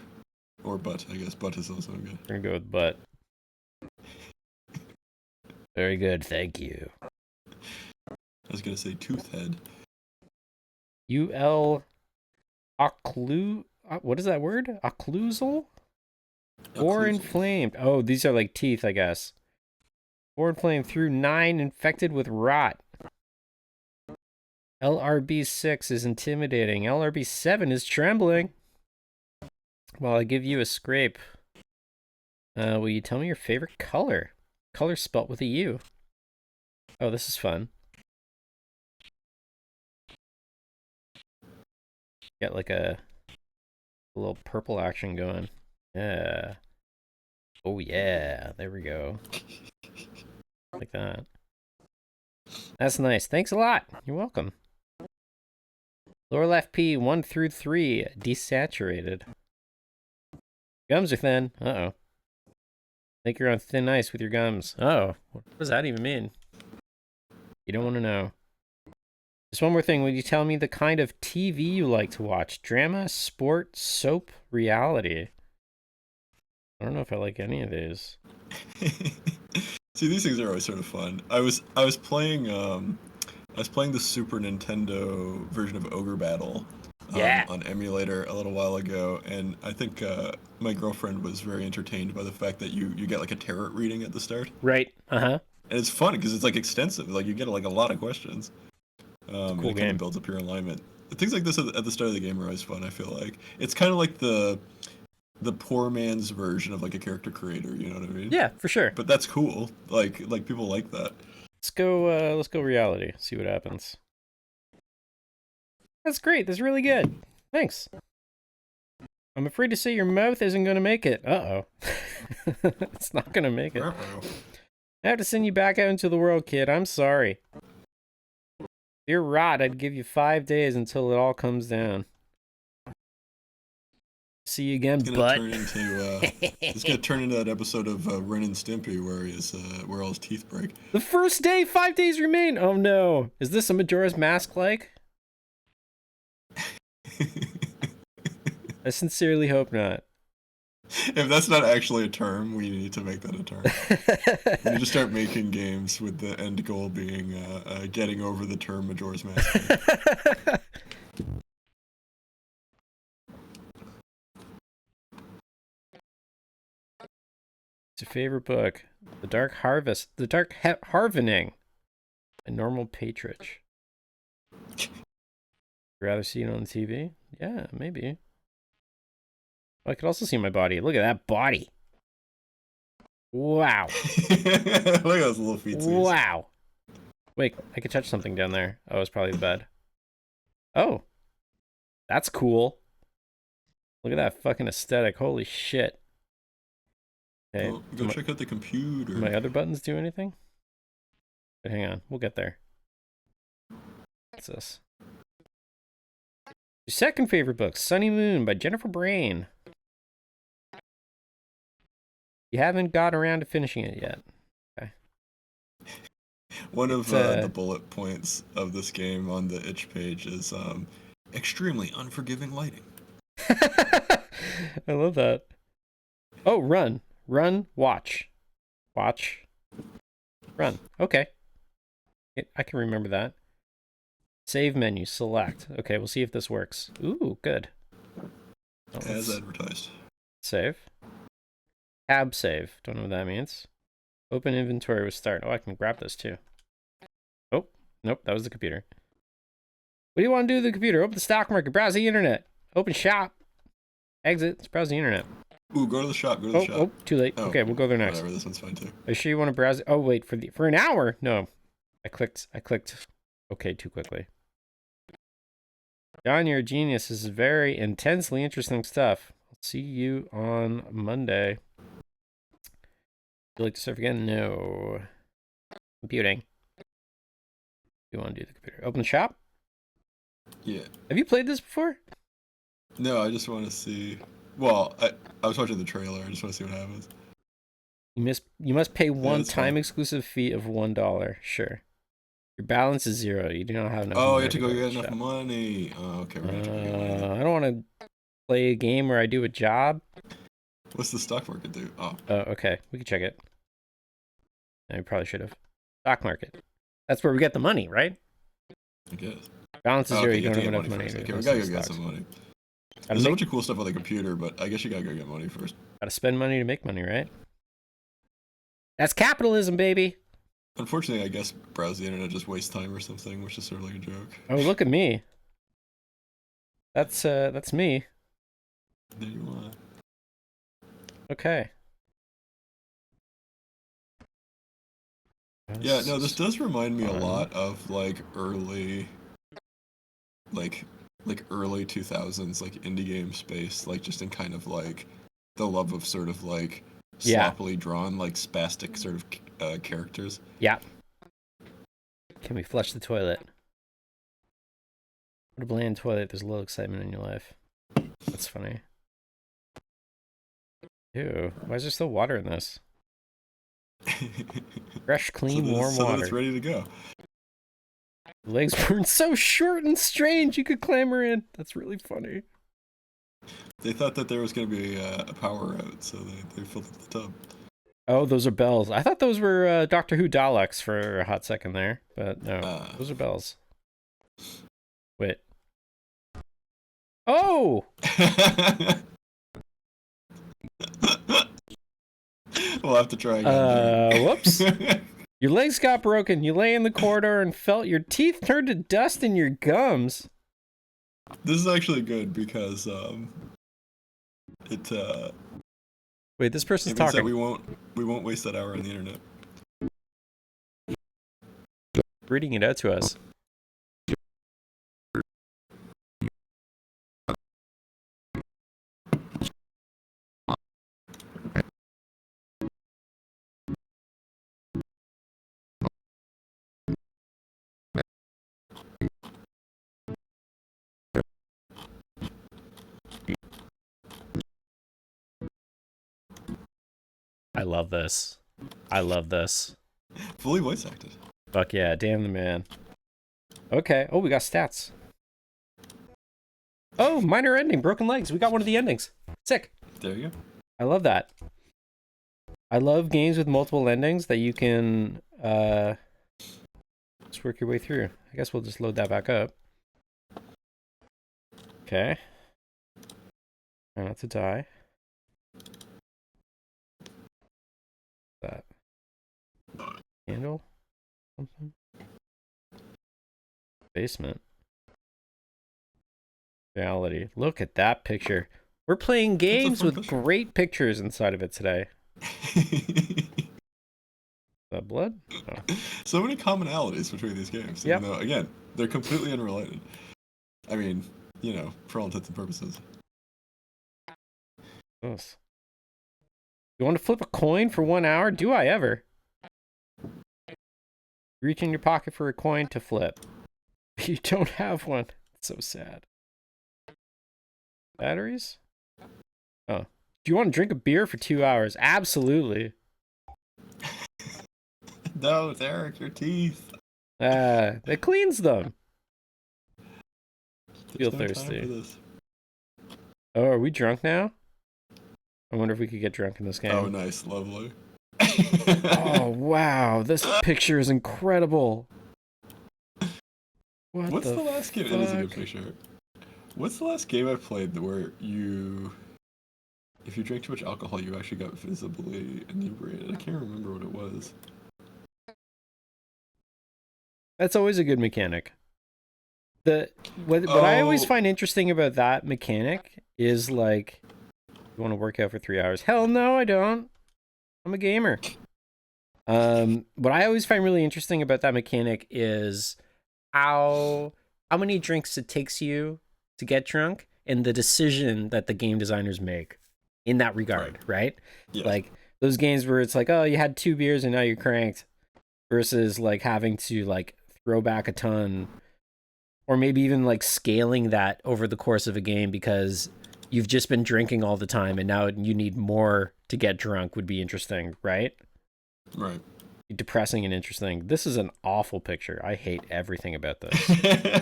Or butt, I guess. Butt is also good. We're gonna go with butt. Very good, thank you. I was gonna say tooth head. What is that word? Occlusal? Or inflamed. Oh, these are like teeth, I guess. Board flame through 9 infected with rot. LRB6 is intimidating. LRB7 is trembling. While I give you a scrape, will you tell me your favorite color? Color spelt with a U. Oh, this is fun. Got like a little purple action going. Yeah. Oh yeah, there we go. Like that. That's nice. Thanks a lot. You're welcome. Lower left P, 1 through 3, desaturated. Gums are thin. Uh-oh. Think you're on thin ice with your gums. Oh, what does that even mean? You don't want to know. Just one more thing. Would you tell me the kind of TV you like to watch? Drama, sport, soap, reality? I don't know if I like any of these. See, these things are always sort of fun. I was playing the Super Nintendo version of Ogre Battle on emulator a little while ago, and I think my girlfriend was very entertained by the fact that you get like a tarot reading at the start. Right. Uh-huh. And it's fun because it's like extensive. Like you get like a lot of questions. Cool and it game. kind of builds up your alignment. Things like this at the start of the game are always fun. I feel like it's kind of like the poor man's version of like a character creator. You know what I mean? Yeah, for sure. But that's cool. Like people like that. Let's go reality. See what happens. That's great. That's really good. Thanks. I'm afraid to say your mouth isn't going to make it. Uh-oh. It's not going to make it. Uh-oh. I have to send you back out into the world, kid. I'm sorry. If you're rot, I'd give you 5 days until it all comes down. See you again, bud. It's gonna turn into that episode of Ren and Stimpy where all his teeth break. The first day, 5 days remain. Oh no. Is this a Majora's Mask like? I sincerely hope not. If that's not actually a term, we need to make that a term. We need to start making games with the end goal being getting over the term Majora's Mask. What's your favorite book? The Dark Harvest. The Dark Harvening. A Normal Patridge. You'd rather see it on TV? Yeah, maybe. I could also see my body. Look at that body. Wow. Look at those little feet. Wow. Wait, I could touch something down there. Oh, it's probably the bed. Oh. That's cool. Look at that fucking aesthetic. Holy shit. Okay. Well, go check out the computer. Do my other buttons do anything? But hang on. We'll get there. What's this? Your second favorite book, Sunny Moon by Jennifer Brain. You haven't got around to finishing it yet. Okay. One of the bullet points of this game on the itch page is extremely unforgiving lighting. I love that. Oh, run. Run, watch. Watch. Run. Okay. I can remember that. Save menu, select. Okay, we'll see if this works. Ooh, good. Oh, as advertised. Save. Tab save. Don't know what that means. Open inventory with start. Oh, I can grab this too. Oh, nope, that was the computer. What do you want to do with the computer? Open the stock market. Browse the internet. Open shop. Exit. Let's browse the internet. Ooh, go to the shop. Go to the shop. Oh, too late. Okay, we'll go there next. Whatever, this one's fine too. Are you sure you want to browse? Oh, wait, for an hour? No. I clicked okay too quickly. John, you're a genius. This is very intensely interesting stuff. I'll see you on Monday. Would you like to surf again? No. Computing. You want to do the computer? Open the shop? Yeah. Have you played this before? No, I just want to see. Well, I was watching the trailer. I just want to see what happens. You must pay one time exclusive fee of $1. Sure. Your balance is 0. You do not have enough. Oh, you have to go get enough money. Oh, okay. I don't want to play a game where I do a job. What's the stock market do? Oh. Oh, okay. We can check it. No, we probably should have. Stock market. That's where we get the money, right? I guess. Balance is 0. You don't have enough money. Okay, we gotta go get some money. There's a bunch of cool stuff on the computer, but I guess you gotta go get money first. Gotta spend money to make money, right? That's capitalism, baby. Unfortunately, I guess browse the internet just wastes time or something, which is sort of like a joke. Oh, look at me. That's me. There you are. Okay. Yeah, no, this does remind me a Fun. lot of like early, like early 2000s like indie game space, like just in kind of like the love of sort of like Yeah. sloppily drawn like spastic sort of characters. Yeah. Can we flush the toilet? What a bland toilet. There's a little excitement in your life. That's funny. Ew. Why is there still water in this? Fresh, clean, warm so water. that it's ready to go. Legs weren't so short and strange you could clamber in. That's really funny. They thought that there was going to be a power out, so they filled up the tub. Oh, those are bells. I thought those were Doctor Who Daleks for a hot second there, but no, those are bells. Wait. Oh! We'll have to try again. Whoops. Your legs got broken. You lay in the corridor and felt your teeth turn to dust in your gums. This is actually good because it Wait, this person's it means talking. that we won't waste that hour on the internet. Reading it out to us. I love this. I love this. Fully voice acted. Fuck yeah, damn the man. Okay. Oh, we got stats. Oh, minor ending, broken legs. We got one of the endings. Sick. There you go. I love that. I love games with multiple endings that you can just work your way through. I guess we'll just load that back up. Okay. Try not to die. That handle something. Basement. Reality. Look at that picture. We're playing games with picture. great pictures inside of it today. Is that blood? Oh. So many commonalities between these games. Yep. Even though, again, they're completely unrelated. I mean, you know, for all intents and purposes. Gross. You want to flip a coin for 1 hour? Do I ever? Reach in your pocket for a coin to flip. You don't have one. It's so sad. Batteries? Oh. Do you want to drink a beer for 2 hours? Absolutely. No, Derek, your teeth. It cleans them. Feel There's no thirsty. time for this. Oh, are we drunk now? I wonder if we could get drunk in this game. Oh, nice. Lovely. Oh, wow. This picture is incredible. What's the last game? It is a good fuck? picture. What's the last game I played where if you drank too much alcohol, you actually got visibly inebriated? I can't remember what it was. That's always a good mechanic. What I always Oh. find interesting about that mechanic is like, you want to work out for 3 hours? Hell no, I don't. I'm a gamer. What I always find really interesting about that mechanic is how many drinks it takes you to get drunk and the decision that the game designers make in that regard, right? Yes. Like those games where it's like, oh, you had 2 beers and now you're cranked, versus like having to like throw back a ton, or maybe even like scaling that over the course of a game because you've just been drinking all the time and now you need more to get drunk would be interesting, right? Right. Depressing and interesting. This is an awful picture. I hate everything about this.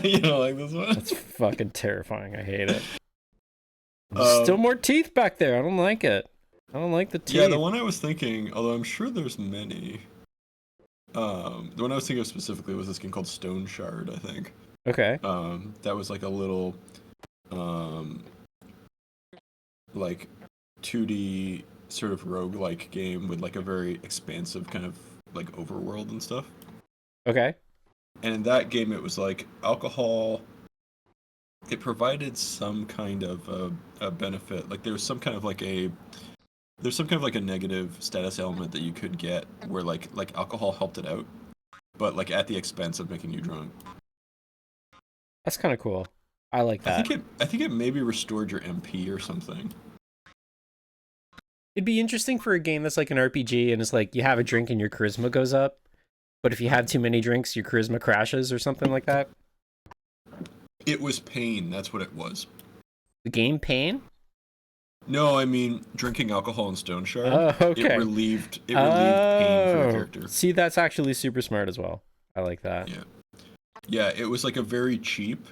You don't like this one? It's fucking terrifying. I hate it. There's still more teeth back there. I don't like it. I don't like the teeth. Yeah, the one I was thinking, although I'm sure there's many. The one I was thinking of specifically was this game called Stone Shard, I think. Okay. That was like a little, like 2D sort of roguelike game with like a very expansive kind of like overworld and stuff. Okay. And in that game, it was like alcohol. It provided some kind of a benefit. Like there was some kind of like a there's some kind of like a negative status element that you could get where like alcohol helped it out, but like at the expense of making you drunk. That's kind of cool. I like that. I think it maybe restored your MP or something. It'd be interesting for a game that's like an RPG and it's like you have a drink and your charisma goes up, but if you have too many drinks, your charisma crashes or something like that. It was pain. That's what it was. The game Pain? No, I mean drinking alcohol in Stone Shard. Oh, okay. It relieved pain for the character. See, that's actually super smart as well. I like that. Yeah. Yeah, it was like a very cheap,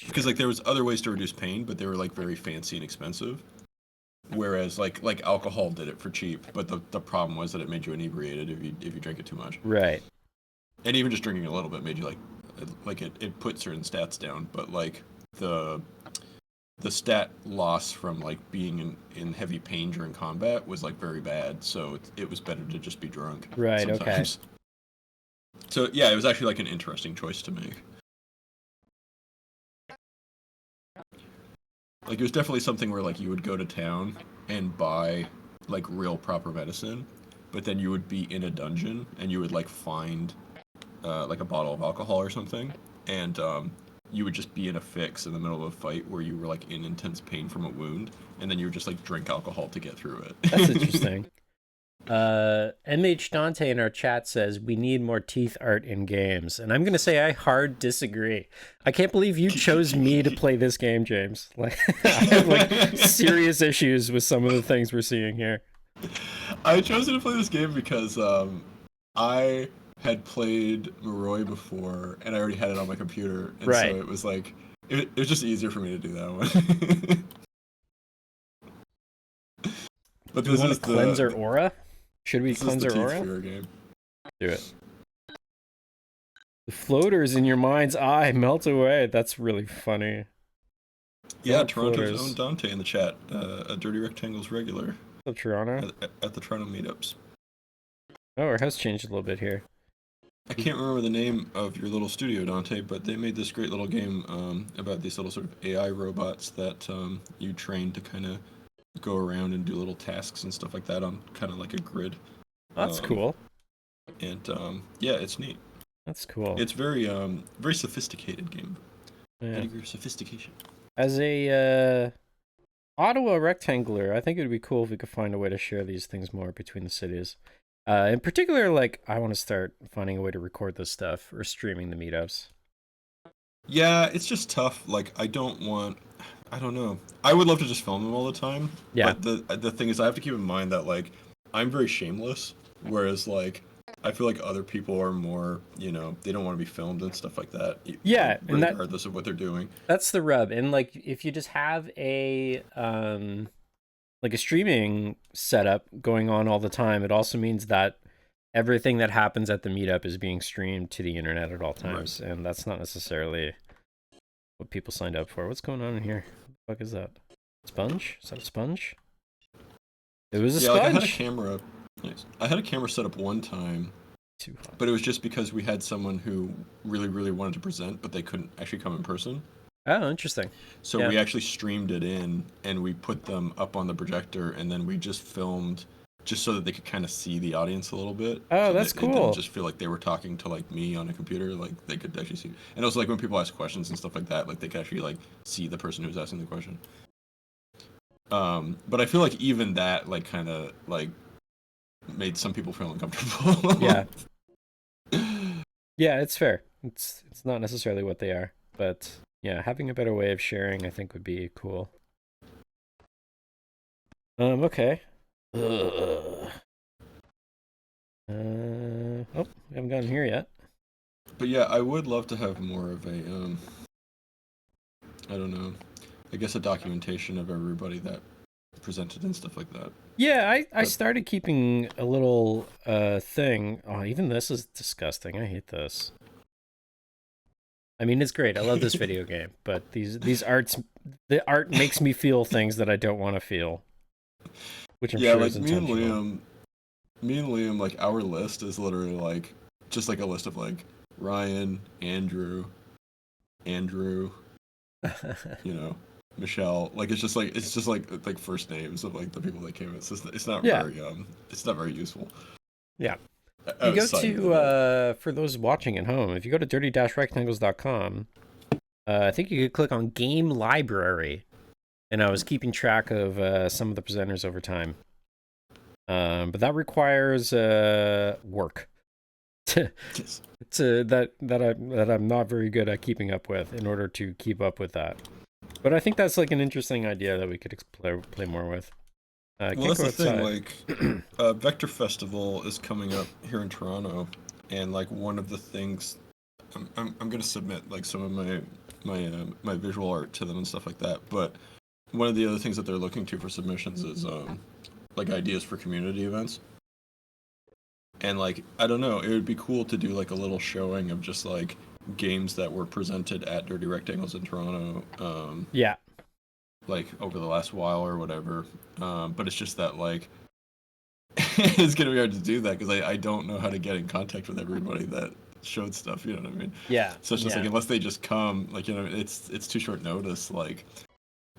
because like there was other ways to reduce pain, but they were like very fancy and expensive. Whereas like alcohol did it for cheap, but the problem was that it made you inebriated if you drank it too much. Right. And even just drinking a little bit made you like it put certain stats down, but like the stat loss from like being in heavy pain during combat was like very bad, so it was better to just be drunk. Right. Sometimes. Okay. So yeah, it was actually like an interesting choice to make. Like it was definitely something where like you would go to town and buy like real proper medicine, but then you would be in a dungeon and you would like find like a bottle of alcohol or something, and you would just be in a fix in the middle of a fight where you were like in intense pain from a wound, and then you would just like drink alcohol to get through it. That's interesting. MH Dante in our chat says we need more teeth art in games, and I'm gonna say I hard disagree. I can't believe you chose me to play this game, James. Like I have like serious issues with some of the things we're seeing here. I chose to play this game because I had played Moroi before, and I already had it on my computer, and right. So it was like it was just easier for me to do that one. But do we want to cleanse our aura? Should we cleanse our aura? Game. Do it. The floaters in your mind's eye melt away. That's really funny. Yeah, Toronto's own Dante in the chat. A Dirty Rectangles regular. What's up, Toronto? At the Toronto meetups. Oh, our house changed a little bit here. I can't remember the name of your little studio, Dante, but they made this great little game about these little sort of AI robots that you train to kind of go around and do little tasks and stuff like that on kind of like a grid. That's cool. And yeah, it's neat. That's cool. It's very sophisticated game. Yeah. Degree of sophistication. As a Ottawa rectangular, I think it would be cool if we could find a way to share these things more between the cities. In particular, like I want to start finding a way to record this stuff or streaming the meetups. Yeah, it's just tough. Like I don't know. I would love to just film them all the time. Yeah. But the thing is, I have to keep in mind that like I'm very shameless, whereas like I feel like other people are more, they don't want to be filmed and stuff like that. Yeah, regardless of what they're doing. That's the rub. And like if you just have a like a streaming setup going on all the time, it also means that everything that happens at the meetup is being streamed to the internet at all times, right. And that's not necessarily what people signed up for. What's going on in here? What the fuck is that? Sponge? Is that a sponge? It was a sponge. Like I had a camera. Nice. I had a camera set up one time, but it was just because we had someone who really, really wanted to present, but they couldn't actually come in person. Oh, interesting. So we actually streamed it in, and we put them up on the projector, and then we just filmed just so that they could kind of see the audience a little bit. Oh, so that's cool. It didn't just feel like they were talking to like me on a computer, like they could actually see. And also like when people ask questions and stuff like that, like they could actually like see the person who's asking the question. But I feel like even that like kind of like made some people feel uncomfortable. Yeah. Yeah, it's fair. It's not necessarily what they are, but yeah, having a better way of sharing I think would be cool. Okay. Oh, we haven't gotten here yet. But yeah, I would love to have more of a I don't know, I guess a documentation of everybody that presented and stuff like that. Yeah, I started keeping a little thing. Oh, even this is disgusting. I hate this. I mean, it's great. I love this video game, but the art makes me feel things that I don't want to feel. Which I'm sure like is intentional. me me and Liam, like our list is literally like just like a list of like Ryan, Andrew, you know, Michelle. Like it's just like first names of like the people that came in. It's not Yeah. very useful. Yeah. You go Outside of the for those watching at home, if you go to dirty-rectangles.com, I think you could click on Game Library, and I was keeping track of some of the presenters over time. But that requires work yes. that I'm not very good at keeping up with in order to keep up with that. But I think that's like an interesting idea that we could play more with. Well, that's the thing. Like, Vector Festival is coming up here in Toronto, and like one of the things, I'm gonna submit like some of my visual art to them and stuff like that. But one of the other things that they're looking to for submissions is like ideas for community events. And like I don't know, it would be cool to do like a little showing of just like games that were presented at Dirty Rectangles in Toronto. Yeah. Like over the last while or whatever. But it's just that like it's gonna be hard to do that because I don't know how to get in contact with everybody that showed stuff. You know what I mean? Yeah. So it's just like unless they just come, like it's too short notice. Like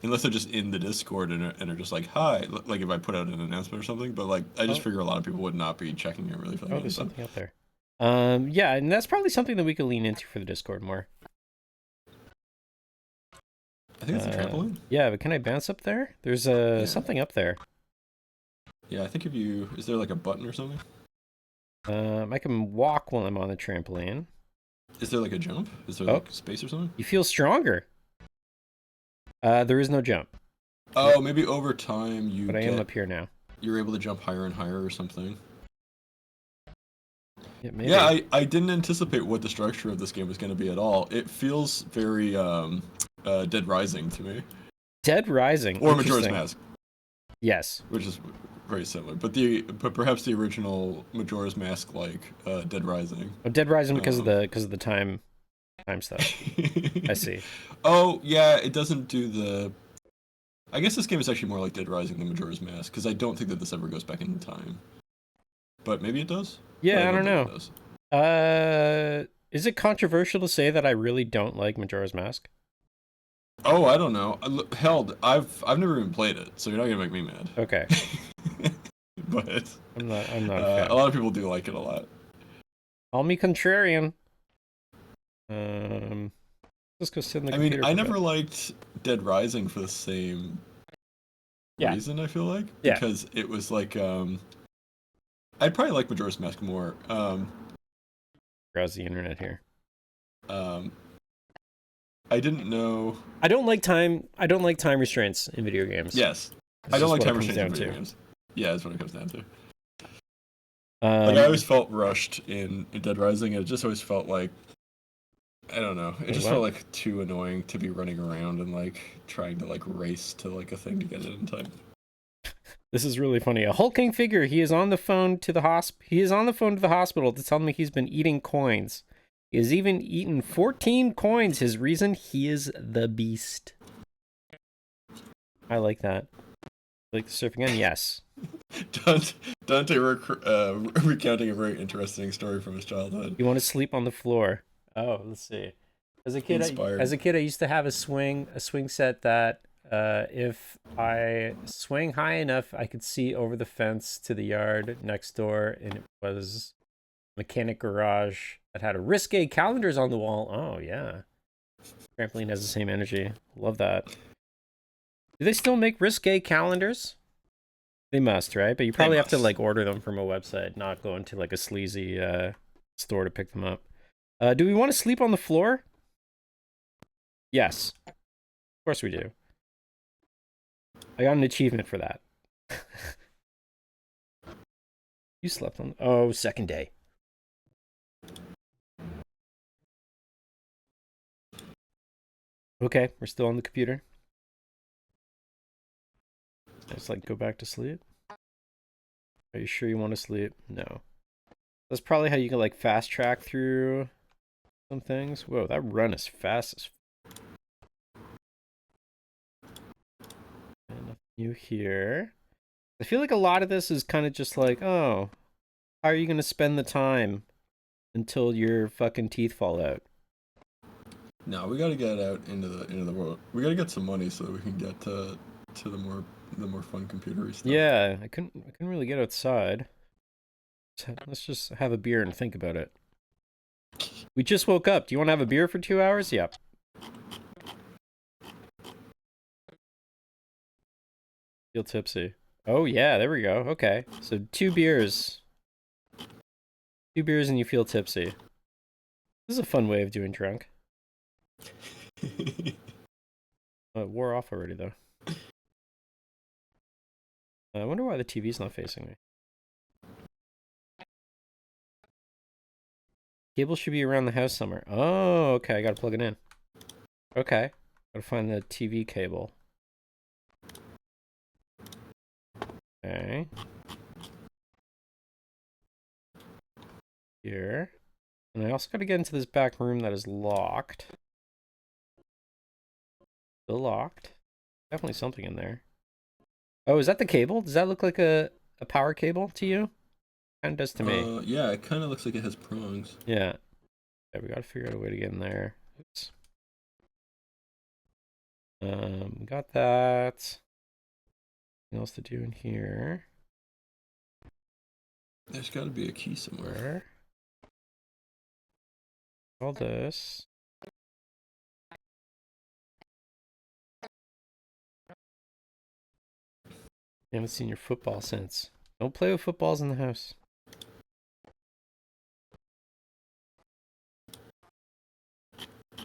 unless they're just in the Discord and are just like hi, like if I put out an announcement or something. But like I just figure a lot of people would not be checking it really for that. Oh, there's something up there. Yeah, and that's probably something that we could lean into for the Discord more. I think it's a trampoline. Yeah, but can I bounce up there? There's something up there. Yeah, I think is there like a button or something? I can walk while I'm on the trampoline. Is there like a jump? Is there like space or something? You feel stronger. There is no jump. Oh, maybe over time you. But I am up here now. You're able to jump higher and higher or something. Yeah, maybe. Yeah, I didn't anticipate what the structure of this game was going to be at all. It feels very Dead Rising to me. Dead Rising. Or Majora's Mask. Yes. Which is very similar, but perhaps the original Majora's Mask like Dead Rising. Oh, Dead Rising because of the time stuff. I see. Oh yeah, it doesn't do the. I guess this game is actually more like Dead Rising than Majora's Mask because I don't think that this ever goes back in time. But maybe it does. Yeah, I don't know. Is it controversial to say that I really don't like Majora's Mask? Oh, I don't know. Hell, I've never even played it, so you're not gonna make me mad. Okay. But I'm not a fan. A lot of people do like it a lot. Call me contrarian. Let's go sit in the computer. I never liked Dead Rising for the same reason, I feel like. Yeah. Because it was like I'd probably like Majora's Mask more. Browse the internet here. I didn't know. I don't like time restraints in video games. Yes. I don't like time restraints in video games. Yeah, that's what it comes down to. Like I always felt rushed in Dead Rising, and it just always felt like I don't know. It just felt like too annoying to be running around and like trying to like race to like a thing to get it in time. This is really funny. A hulking figure. He is on the phone to the hospital to tell me he's been eating coins. He has even eaten 14 coins. His reason: he is the beast. I like that. Like the surf again? Yes. Dante recounting a very interesting story from his childhood. You want to sleep on the floor? Oh, let's see. As a kid, I used to have a swing set that if I swing high enough, I could see over the fence to the yard next door, and it was a mechanic garage that had a risque calendars on the wall. Oh yeah, trampoline has the same energy. Love that. Do they still make risque calendars? They must, right? But you probably have to like order them from a website, not go into like a sleazy store to pick them up. Do we want to sleep on the floor? Yes. Of course we do. I got an achievement for that. You slept on... Oh, second day. Okay, we're still on the computer. Just like go back to sleep. Are you sure you want to sleep? No. That's probably how you can like fast track through some things. Whoa, that run is fast as and nothing new here. I feel like a lot of this is kind of just like, oh, How are you gonna spend the time until your fucking teeth fall out? No, we gotta get out into the world. We gotta get some money so that we can get to the more fun computery stuff. Yeah, I couldn't really get outside. Let's just have a beer and think about it. We just woke up. Do you want to have a beer for 2 hours? Yep. Feel tipsy. Oh yeah, there we go. Okay, so 2 beers. 2 beers and you feel tipsy. This is a fun way of doing drunk. Oh, it wore off already though. I wonder why the TV's not facing me. Cable should be around the house somewhere. Oh, okay, I gotta plug it in. Okay, gotta find the TV cable. Okay. Here. And I also gotta get into this back room that is locked. Still locked. Definitely something in there. Oh, is that the cable? Does that look like a power cable to you? Kind of does to me. Yeah, it kind of looks like it has prongs. Yeah. Yeah, we gotta figure out a way to get in there. Oops. Got that. Anything else to do in here? There's got to be a key somewhere. All this. I haven't seen your football since. Don't play with footballs in the house.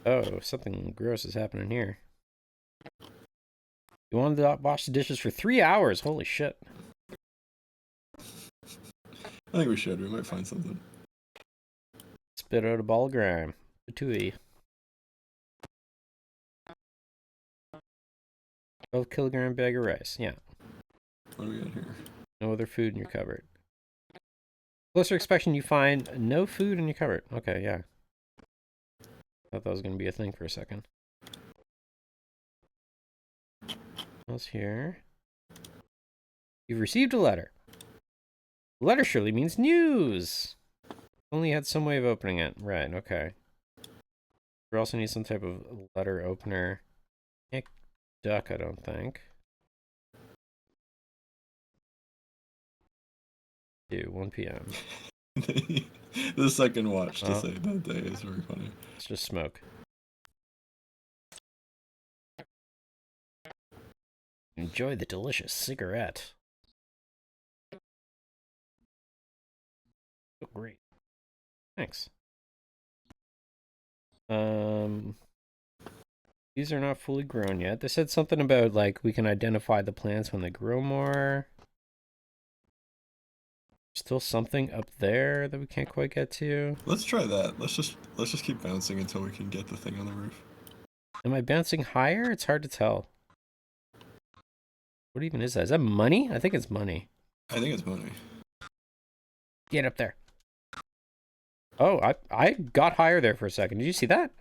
Oh, something gross is happening here. You wanted to wash the dishes for 3 hours. Holy shit. I think we should. We might find something. Spit out a ball of grime. A 2E. 12-kilogram bag of rice. Yeah. What do we got here? No other food in your cupboard. Closer inspection, you find no food in your cupboard. Okay, yeah. Thought that was going to be a thing for a second. What's here? You've received a letter. The letter surely means news. Only had some way of opening it. Right, okay. We also need some type of letter opener. Can't duck, I don't think. 1 p.m. The second watch to say that day is very funny. It's just smoke. Enjoy the delicious cigarette. Oh, great. Thanks. These are not fully grown yet. They said something about, like, we can identify the plants when they grow more. Still something up there that we can't quite get to. Let's try that. Let's just keep bouncing until we can get the thing on the roof. Am I bouncing higher? It's hard to tell. What even is that? Is that money? I think it's money. I think it's money. Get up there. Oh, I got higher there for a second. Did you see that?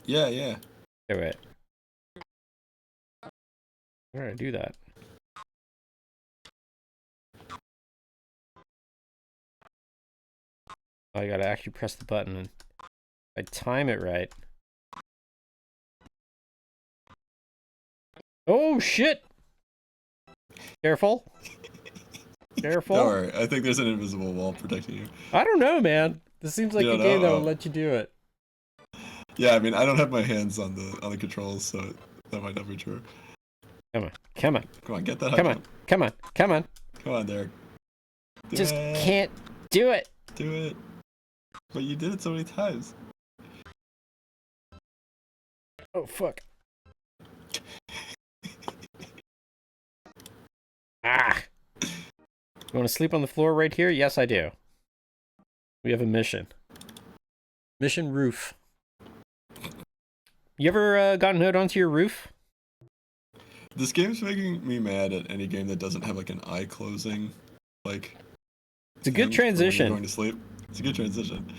Yeah, yeah. Okay, wait. How did I do that? Oh, I gotta actually press the button and I time it right. Oh shit! Careful. Careful. Don't worry, I think there's an invisible wall protecting you. I don't know, man. This seems like a game that will let you do it. Yeah, I mean, I don't have my hands on the controls, so that might not be true. Come on, come on. Come on, get that. Come on, come on, come on. Come on, Derek. Just can't do it. Do it. But you did it so many times. Oh, fuck. Ah! You want to sleep on the floor right here? Yes, I do. We have a mission. Mission roof. You ever gotten out onto your roof? This game's making me mad at any game that doesn't have like an eye closing, like. It's a good transition. Going to sleep. It's a good transition.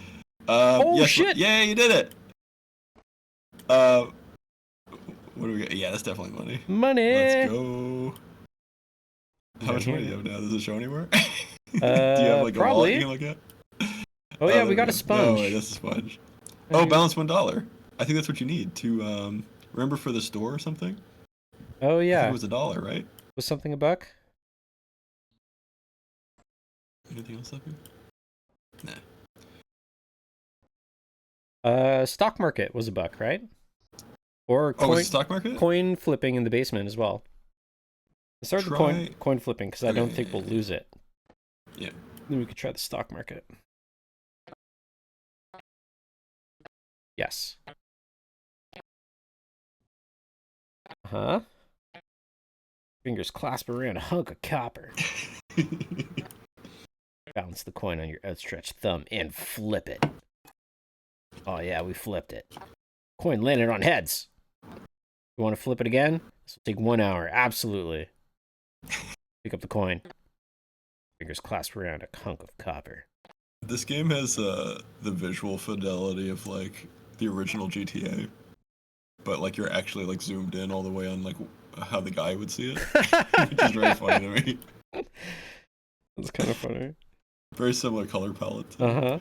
Oh yes, shit! Yeah, you did it. What do we got? Yeah, that's definitely money. Money. Let's go. How much money do you have now? Does it show anywhere? Do you have like a wallet you Probably. can look at? Oh Oh, yeah, we there we got a go. No, wait, sponge. that's a sponge. How do Oh, you... balance $1. I think that's what you need to remember for the store or something. Oh I think it yeah, was $1, right? was something a buck? Anything else up here? Nah. Stock market was a buck, right? Or Oh, was it stock market? coin flipping in the basement as well. Let's start the Try. coin flipping because I Okay, don't think we'll lose it. yeah. Then we could try the stock market. Yes. Huh? Fingers clasp around a hunk of copper. Balance the coin on your outstretched thumb and flip it. Oh yeah, we flipped it. Coin landed on heads. You want to flip it again? This will take 1 hour. Absolutely. Pick up the coin. Fingers clasped around a hunk of copper. This game has the visual fidelity of like the original GTA, but like you're actually like zoomed in all the way on like how the guy would see it, which is very funny to me. That's kind of funny. Very similar color palette. Uh-huh.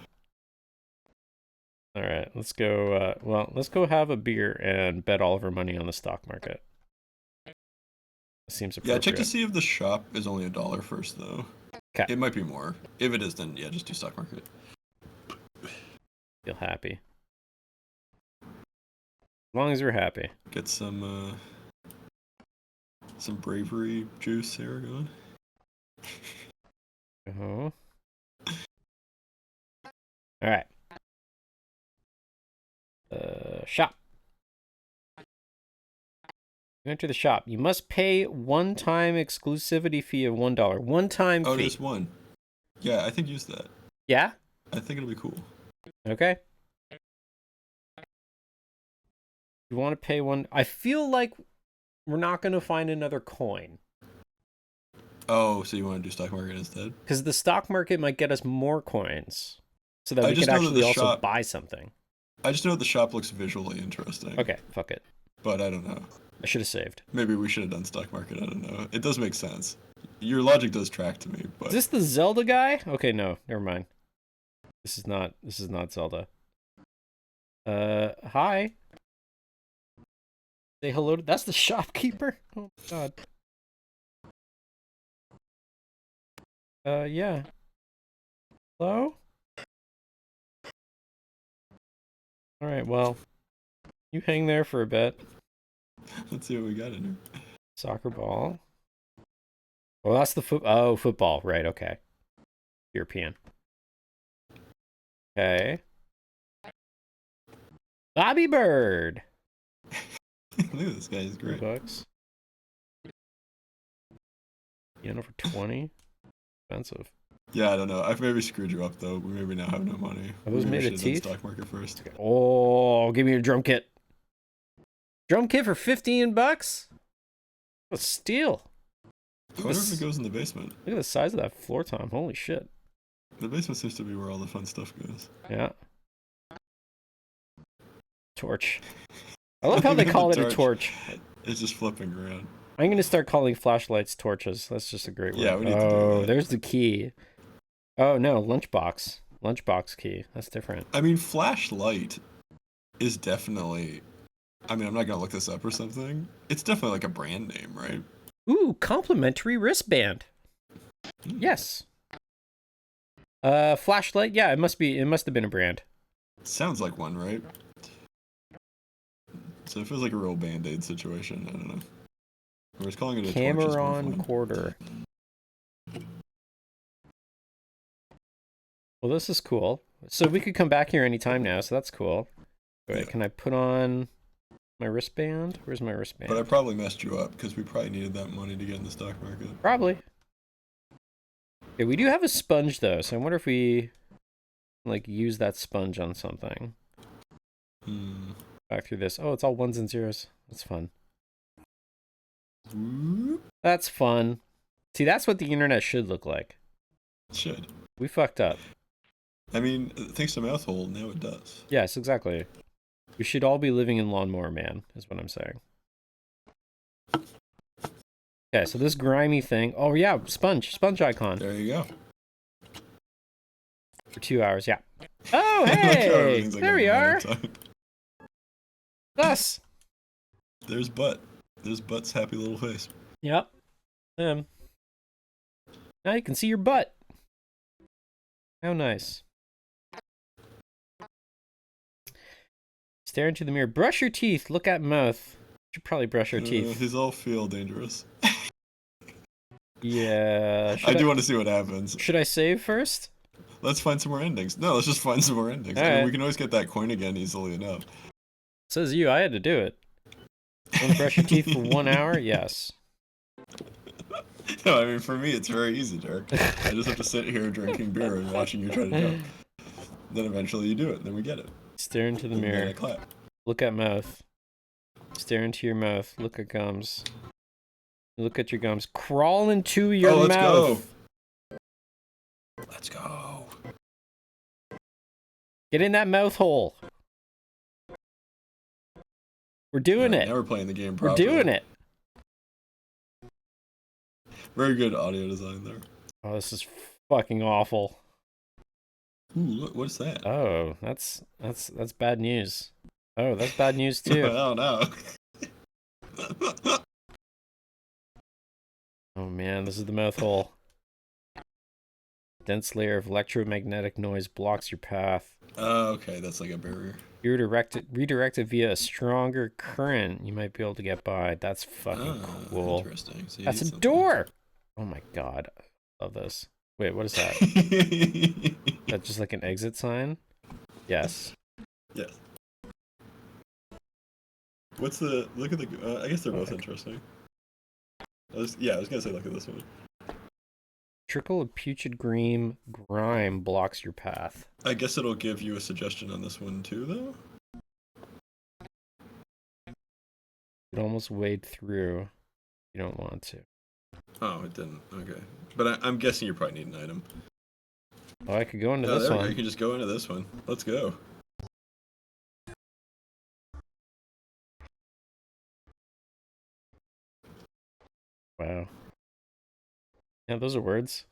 All right, let's go. Well, let's go have a beer and bet all of our money on the stock market. Seems appropriate. Yeah, check to see if the shop is only $1 first, though. Okay. It might be more. If it is, then yeah, just do stock market. Feel happy. As long as we're happy. Get some bravery juice here going. Uh-huh. All right. Shop. You enter the shop. You must pay one-time exclusivity fee of $1. One-time fee. Oh, there's one. Yeah, I think use that. Yeah? I think it'll be cool. Okay. You want to pay one? I feel like we're not going to find another coin. Oh, so you want to do stock market instead? Because the stock market might get us more coins. So that we just could know that actually the also shop- buy something. I just know the shop looks visually interesting. Okay, fuck it. But I don't know. I should have saved. Maybe we should have done stock market. I don't know. It does make sense. Your logic does track to me, but Is this the Zelda guy? Okay, no, never mind. This is not Zelda. Hi. Say hello to... That's the shopkeeper? Oh my god. Yeah. Hello? Alright, well. You hang there for a bit. let's see what we got in here. Soccer ball. Oh, that's the football. Right, okay. European. Okay. Bobby Bird. Look at this guy, he's great. $3. Piano for 20. Expensive. Yeah, I don't know. I've maybe screwed you up though. We maybe now have no money. Are those Maybe we made of should have done teeth? stock market first. Oh, give me a drum kit. Drum kit for $15? What a steal. I wonder if it goes in the basement. Look at the size of that floor tom. Holy shit. The basement seems to be where all the fun stuff goes. Yeah. Torch. I love how they call it a torch. It's just flipping around. I'm going to start calling flashlights torches. That's just a great word. Yeah, we need to do that. There's the key. Oh, no, lunchbox. Lunchbox key. That's different. I mean, flashlight is definitely... I mean, I'm not going to look this up or something. It's definitely like a brand name, right? Ooh, complimentary wristband. Yes. Flashlight. Yeah, it must have been a brand. Sounds like one, right? So it feels like a real Band-Aid situation. I don't know. We're just calling it a Cameron quarter. Well, this is cool. So we could come back here anytime now, so that's cool. Wait, Yeah. can I put on my wristband? Where's my wristband? But I probably messed you up because we probably needed that money to get in the stock market. Probably. Okay, we do have a sponge though, so I wonder if we like use that sponge on something. Back through this. Oh, it's all ones and zeros. That's fun. That's fun. See, that's what the internet should look like. It should. We fucked up. I mean, thanks to MOUTHOLE, now it does. Yes, exactly. We should all be living in Lawnmower Man, is what I'm saying. Okay, so this grimy thing. Oh yeah, sponge icon. There you go. For 2 hours, yeah. Oh, I like how hey! everything's like There a we are. matter of time. Thus. There's Butt. There's Butt's happy little face. Yep. Now you can see your butt. How nice. Stare into the mirror. Brush your teeth. Look at mouth. Should probably brush our teeth. These all feel dangerous. Yeah. I do want to see what happens. Should I save first? Let's find some more endings. No, let's just find some more endings. All I mean, right. we can always get that coin again easily enough. Says you. I had to do it. Want to brush your teeth for 1 hour? Yes. No, I mean, for me, it's very easy, Derek. I just have to sit here drinking beer and watching you try to jump. Then eventually you do it. Then we get it. Stare into the And then mirror. I clap. Look at mouth. Stare into your mouth. Look at gums. Look at your gums. Crawl into your let's mouth. go. Let's go. Get in that mouth hole. We're doing it. Now we're playing the game We're properly. doing it. Very good audio design there. Oh, this is fucking awful. Ooh, look, what's that? Oh, that's bad news. Oh, that's bad news too. Oh no. Oh man, this is the mouth hole. Dense layer of electromagnetic noise blocks your path. Oh, okay, that's like a barrier. You're redirected via a stronger current. You might be able to get by. That's fucking cool. Interesting. So That's a door! Oh my god. I love this. Wait, what is that? Is that just like an exit sign? Yes. Yes. What's the... Look at the... I guess they're both interesting. I was gonna say look at this one. Trickle of putrid grime blocks your path. I guess it'll give you a suggestion on this one too, though? It almost wade through. You don't want to. Oh, it didn't. Okay. But I'm guessing you probably need an item. Oh, I could go into this one. You can just go into this one. Let's go. Wow. Yeah, those are words.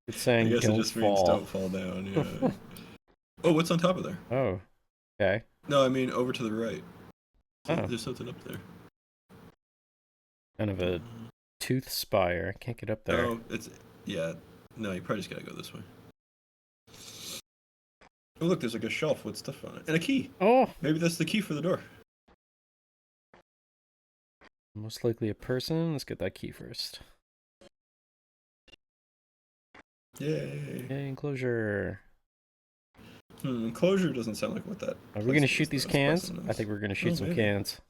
It's saying I guess don't it just fall. means don't fall down, yeah. Oh, what's on top of there? Oh, okay. No, I mean over to the right. Oh. There's something up there. Kind of a tooth spire. Can't get up there. Oh, it's... Yeah. No, you probably just gotta go this way. Oh, look, there's like a shelf with stuff on it. And a key! Oh! Maybe that's the key for the door. Most likely a person. Let's get that key first. Yay! Yay, enclosure. Enclosure doesn't sound like what that... Are we gonna shoot these cans? I think we're gonna shoot some cans.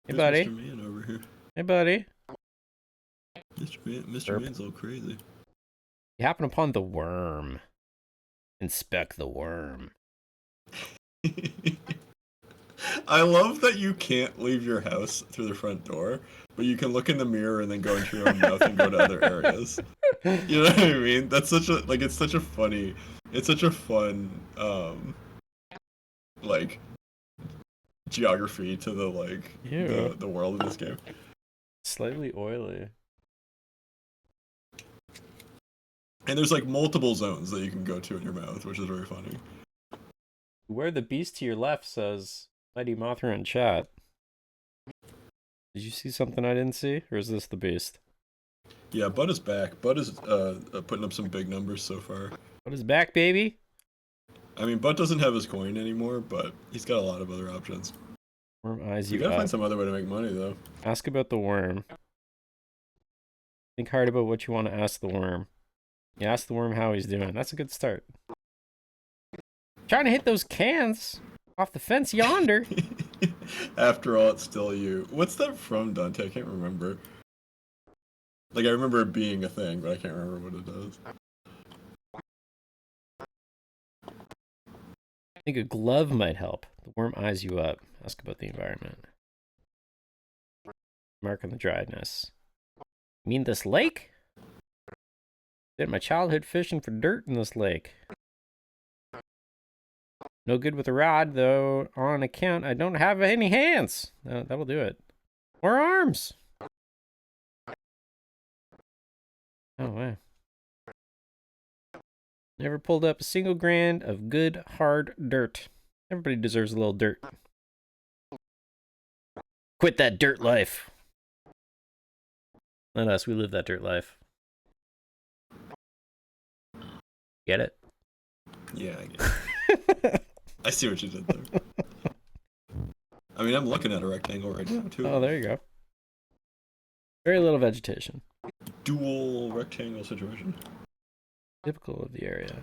Hey, buddy. Mr. Man over here. Hey, buddy. Mr. Man's a little crazy. You happen upon the worm. Inspect the worm. I love that you can't leave your house through the front door, but you can look in the mirror and then go into your own mouth and go to other areas. You know what I mean? That's such a, like, it's such a fun, like, geography to the, like, the world of this game. Slightly oily. And there's, like, multiple zones that you can go to in your mouth, which is very funny. Where the beast to your left says, Mighty Mothra in chat. Did you see something I didn't see? Or is this the beast? Yeah, Bud is back. Bud is putting up some big numbers so far. Bud is back, baby! I mean, Bud doesn't have his coin anymore, but he's got a lot of other options. Worm eyes You you gotta up. find some other way to make money, though. Ask about the worm. Think hard about what you want to ask the worm. You ask the worm how he's doing. That's a good start. Trying to hit those cans off the fence yonder. After all, it's still you. What's that from, Dante? I can't remember. Like, I remember it being a thing, but I can't remember what it does. I think a glove might help. The worm eyes you up. Ask about the environment. Mark on the driedness. You mean this lake? Did my childhood fishing for dirt in this lake. No good with a rod, though, on account I don't have any hands. No, that will do it. Or arms. Oh, wow. Never pulled up a single grain of good, hard dirt. Everybody deserves a little dirt. Quit that dirt life. Not us, we live that dirt life. Get it? Yeah, I get it. I see what you did there. I mean, I'm looking at a rectangle right now, too. Oh, there you go. Very little vegetation. Dual rectangle situation. Typical of the area.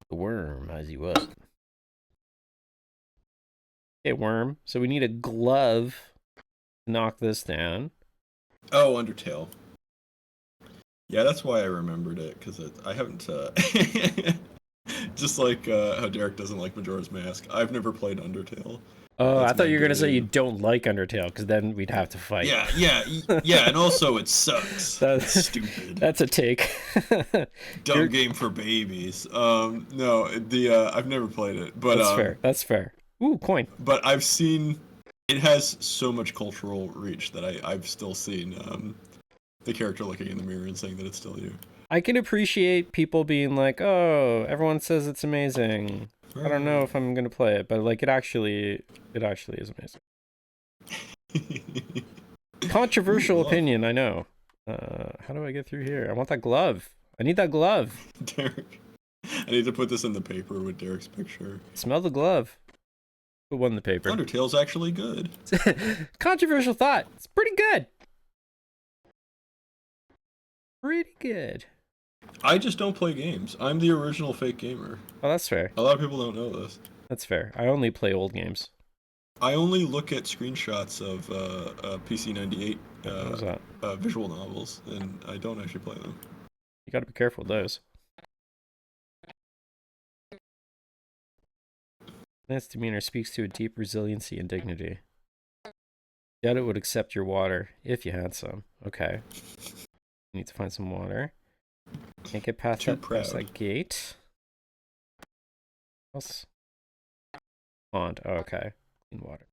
The worm, as he was. Okay, worm. So we need a glove to knock this down. Oh, Undertale. Yeah, that's why I remembered it, because I haven't... Just like how Derek doesn't like Majora's Mask, I've never played Undertale. Oh, That's I thought you were going to say game. you don't like Undertale, because then we'd have to fight. Yeah, and also it sucks. That's stupid. That's a take. Dumb game for babies. No, I've never played it, but that's fair. That's fair. Ooh, coin. But I've seen it has so much cultural reach that I've still seen the character looking in the mirror and saying that it's still you. I can appreciate people being like, "Oh, everyone says it's amazing. I don't know if I'm gonna play it, but like it actually is amazing." Controversial opinion, I know. How do I get through here? I want that glove. I need that glove. Derek, I need to put this in the paper with Derek's picture. Smell the glove. Who won the paper? Undertale's actually good. Controversial thought. It's pretty good. Pretty good. I just don't play games. I'm the original fake gamer. Oh, that's fair. A lot of people don't know this. That's fair. I only play old games. I only look at screenshots of PC 98 visual novels, and I don't actually play them. You gotta be careful with those. This demeanor speaks to a deep resiliency and dignity. Doubt it would accept your water, if you had some. Okay. You need to find some water. Can't get past that gate. What else? Pond. Oh, okay. Clean water.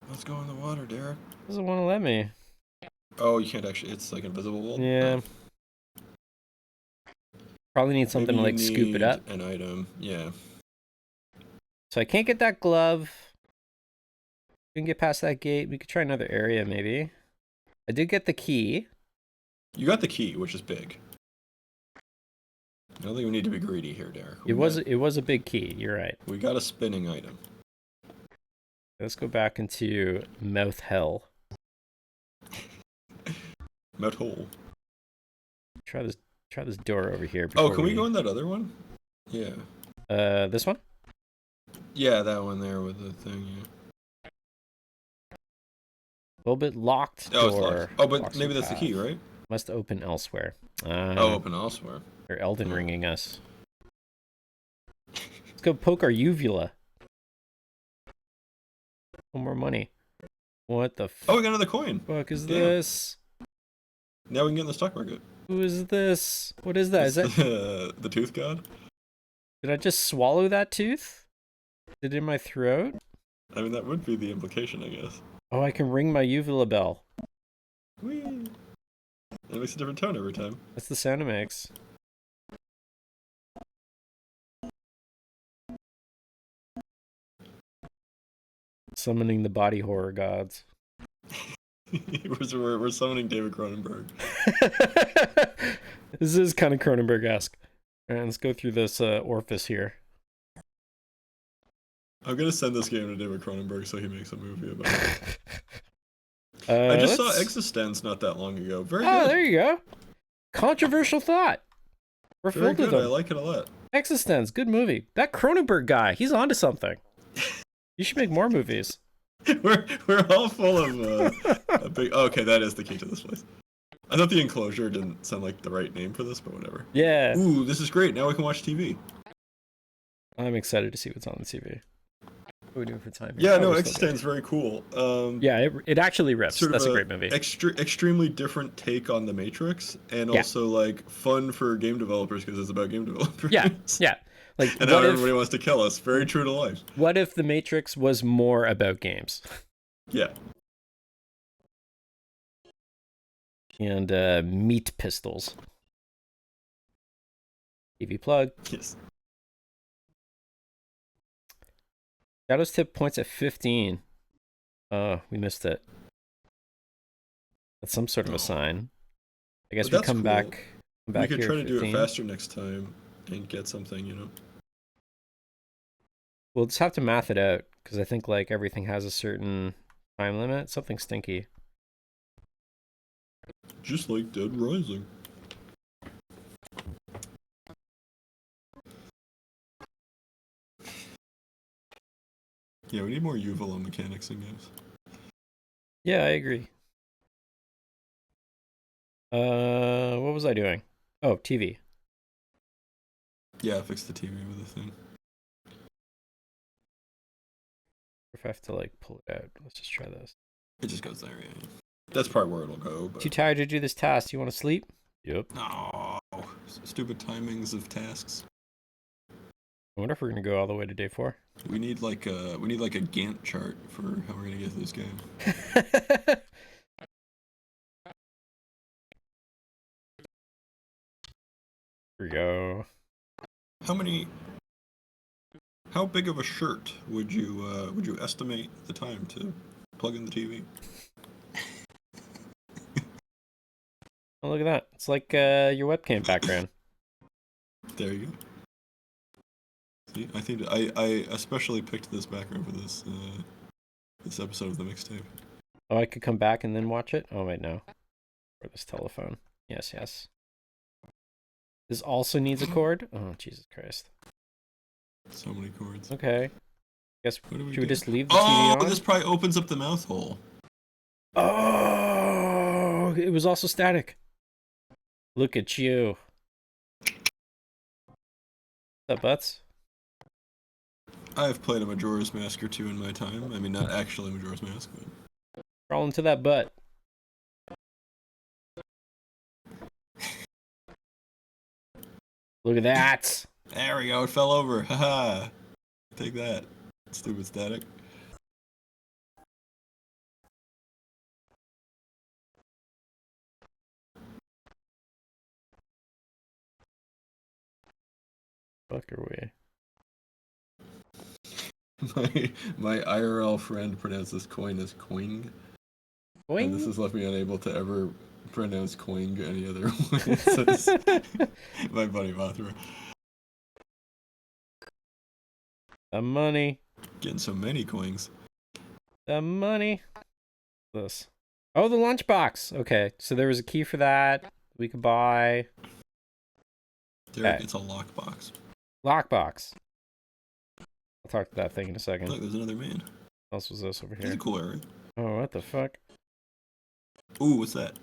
Let's go in the water, Derek. Doesn't want to let me. Oh, you can't actually. It's like invisible wall. Yeah. Probably need something to like scoop it up. An item, yeah. So I can't get that glove. We can get past that gate. We could try another area maybe. I did get the key. You got the key, which is big. I don't think we need to be greedy here, Derek. It was a big key. You're right. We got a spinning item. Let's go back into MOUTHOLE. MOUTHOLE. Try this door over here. Oh, can we go in that other one? Yeah. This one? Yeah, that one there with the thing. Yeah. A little bit locked door. Oh, it's locked. Oh, but maybe that's the key, right? Must open elsewhere. Open elsewhere. They're Elden Ringing us. Let's go poke our uvula. No more money. What the Oh, we got another coin. Fuck is this? Now we can get in the stock market. Who is this? What is that? Is that the tooth god? Did I just swallow that tooth? Is it in my throat? I mean, that would be the implication, I guess. Oh, I can ring my uvula bell. Whee! It makes a different tone every time. That's the sound it makes. Summoning the body horror gods. we're summoning David Cronenberg. This is kind of Cronenberg-esque. Alright, let's go through this orifice here. I'm gonna send this game to David Cronenberg so he makes a movie about it. I just saw Existence not that long ago. Very good. Oh, there you go. Controversial thought. We're filled with them. I like it a lot. Existence, good movie. That Cronenberg guy, he's onto something. You should make more movies. we're all full of big. Oh, okay, that is the key to this place. I thought the enclosure didn't sound like the right name for this, but whatever. Yeah. Ooh, this is great. Now we can watch TV. I'm excited to see what's on the TV. What are we doing for time? Yeah, no, Existence is very cool. Yeah, it actually rips. That's a great movie. Extremely different take on the Matrix, and also like fun for game developers because it's about game developers. Yeah. Like, and now everybody wants to kill us. Very true to life. What if the Matrix was more about games? Yeah. And meat pistols. TV plug. Yes. Shadow's tip points at 15. We missed it. That's some sort of a sign. I guess we come cool. back We could here try at to do 15. it faster next time and get something, you know. We'll just have to math it out, because I think like everything has a certain time limit. Something stinky. Just like Dead Rising. Yeah, we need more MOUTHOLE mechanics in games. Yeah, I agree. What was I doing? Oh, TV. Yeah, fix the TV with the thing. If I have to like pull it out, let's just try this. It just goes there, yeah. That's probably where it'll go. But... Too tired to do this task. You want to sleep? Yep. No, stupid timings of tasks. I wonder if we're gonna go all the way to day 4. We need like a Gantt chart for how we're gonna get through this game. Here we go. How big of a shirt would you estimate the time to plug in the TV? Oh, look at that. It's like your webcam background. There you go. See, I think I especially picked this background for this this episode of the mixtape. Oh, I could come back and then watch it? Oh, wait, no. For this telephone. Yes, yes. This also needs a cord? Oh, Jesus Christ. So many cords. Okay. Guess, should we do? just leave the TV on? This probably opens up the mouth hole. Oh, it was also static. Look at you. What's up, Butts? I've played a Majora's Mask or two in my time. I mean, not actually Majora's Mask, but... Crawl into that butt. Look at that. There we go, it fell over. Haha. Take that. Stupid static. Fuck are we? My IRL friend pronounces coin as coing. Coing? And this has left me unable to ever pronounce coing any other way. So my buddy Mothra. The money. Getting so many coins. The money. This. Oh, the lunchbox. Okay, so there was a key for that. We could buy. Derek, it's a lockbox. Lockbox. I'll talk to that thing in a second. Look, there's another man. What else was this over It's here? a cool area. Oh, what the fuck? Ooh, what's that?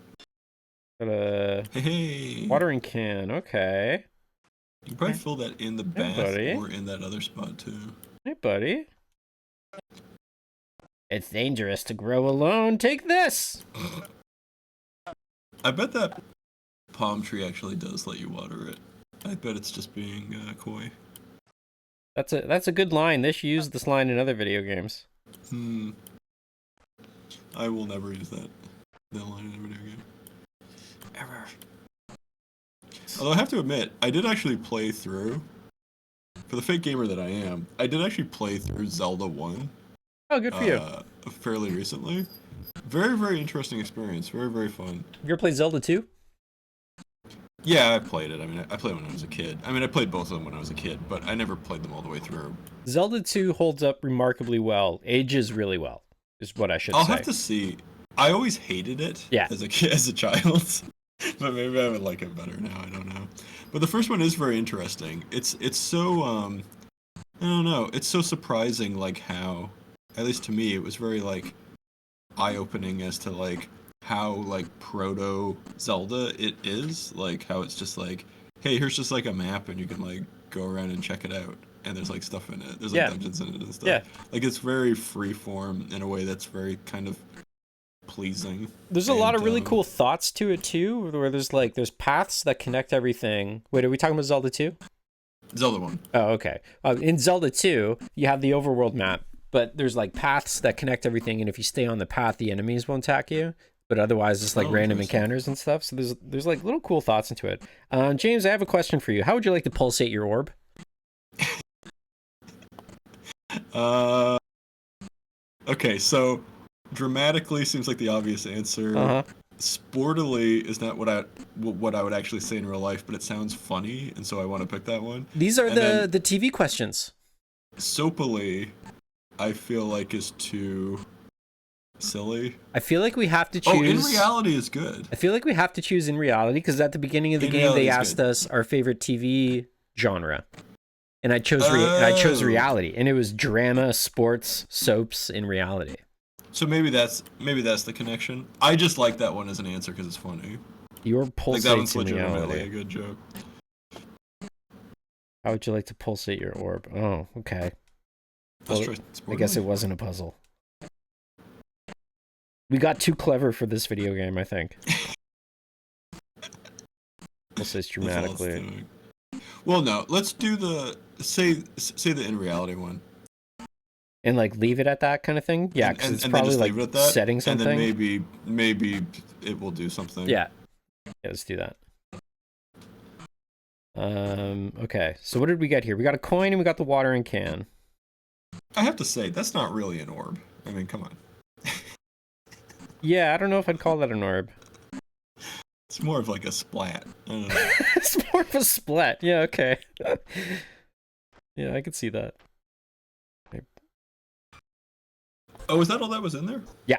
Got a Hey. watering can. Okay. You can probably fill that in the bath buddy. or in that other spot too. Hey, buddy. It's dangerous to grow alone. Take this. I bet that palm tree actually does let you water it. I bet it's just being coy. That's a good line. They should use this line in other video games. I will never use that line in a video game. Ever. Although I have to admit, I did actually play through, for the fake gamer that I am, I did actually play through Zelda 1. Oh, good for you. Fairly recently. Very, very interesting experience. Very, very fun. You ever played Zelda 2? Yeah, I played it. I mean, I played it when I was a kid. I mean, I played both of them when I was a kid, but I never played them all the way through. Zelda 2 holds up remarkably well. Ages really well, is what I should say. I'll have to see. I always hated it as a kid, as a child, but maybe I would like it better now. I don't know. But the first one is very interesting. It's so I don't know. It's so surprising, like how, at least to me, it was very like eye-opening as to like how like proto Zelda it is. Like how it's just like, hey, here's just like a map and you can like go around and check it out. And there's like stuff in it. There's like dungeons in it and stuff. Yeah. Like it's very freeform in a way that's very kind of pleasing. There's a lot of really cool thoughts to it too, where there's paths that connect everything. Wait, are we talking about Zelda 2? Zelda 1. Oh, okay. In Zelda 2, you have the overworld map, but there's like paths that connect everything, and if you stay on the path, the enemies won't attack you. but otherwise just like Oh, random interesting. encounters and stuff. So there's like little cool thoughts into it. James, I have a question for you. How would you like to pulsate your orb? Uh, okay, so dramatically seems like the obvious answer. Uh-huh. Sportily is not what I would actually say in real life, but it sounds funny, and so I want to pick that one. These are And then the TV questions. soapily, I feel like is too silly. I feel like we have to Oh, in choose. reality is good. I feel like we have to choose in reality because at the beginning of the In game reality they is asked good. us our favorite TV genre, and I chose Oh. reality, and it was drama, sports, soaps in reality. So maybe that's the connection. I just like that one as an answer because it's funny. Your Like that one's pulsates in legitimately reality. a good joke. How would you like to pulsate your orb? Oh, okay. Let's Well, try I guess it sportily. wasn't a puzzle. We got too clever for this video game, I think. Pulsates That's all it's dramatically. doing. Well, no. Let's do the say the in reality one. And like leave it at that kind of thing? Yeah, because it's And then probably just like leave it at that. setting And then something. maybe it will do something. Yeah. Yeah, let's do that. Okay. So what did we get here? We got a coin and we got the watering can. I have to say that's not really an orb. I mean, come on. Yeah, I don't know if I'd call that an orb. It's more of like a splat. I don't know. It's more of a splat. Yeah, okay. Yeah, I could see that. Oh, is that all that was in there? Yeah.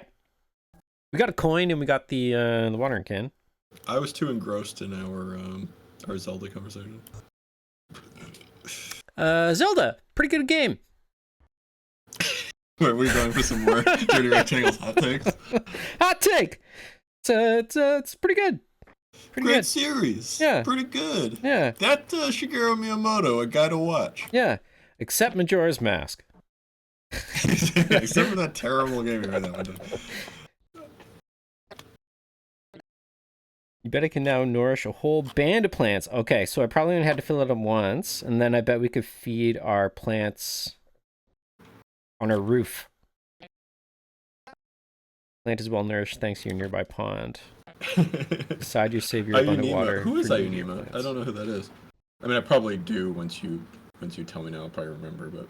We got a coin and we got the watering can. I was too engrossed in our Zelda conversation. Zelda, pretty good game. Wait, we're going for some more Dirty Rectangles hot takes. Hot take. It's pretty good. Pretty Great good. series. Yeah. Pretty good. Yeah. That Shigeru Miyamoto, a guy to watch. Yeah. Except Majora's Mask. Except for that terrible game we heard that one time. You bet I can now nourish a whole band of plants. Okay, so I probably only had to fill it up once, and then I bet we could feed our plants on our roof. Plant is well nourished thanks to your nearby pond. Decide you save your abundant water. Who is for needing Ayunima? plants. I don't know who that is. I mean, I probably do once you tell me now. I'll probably remember, but.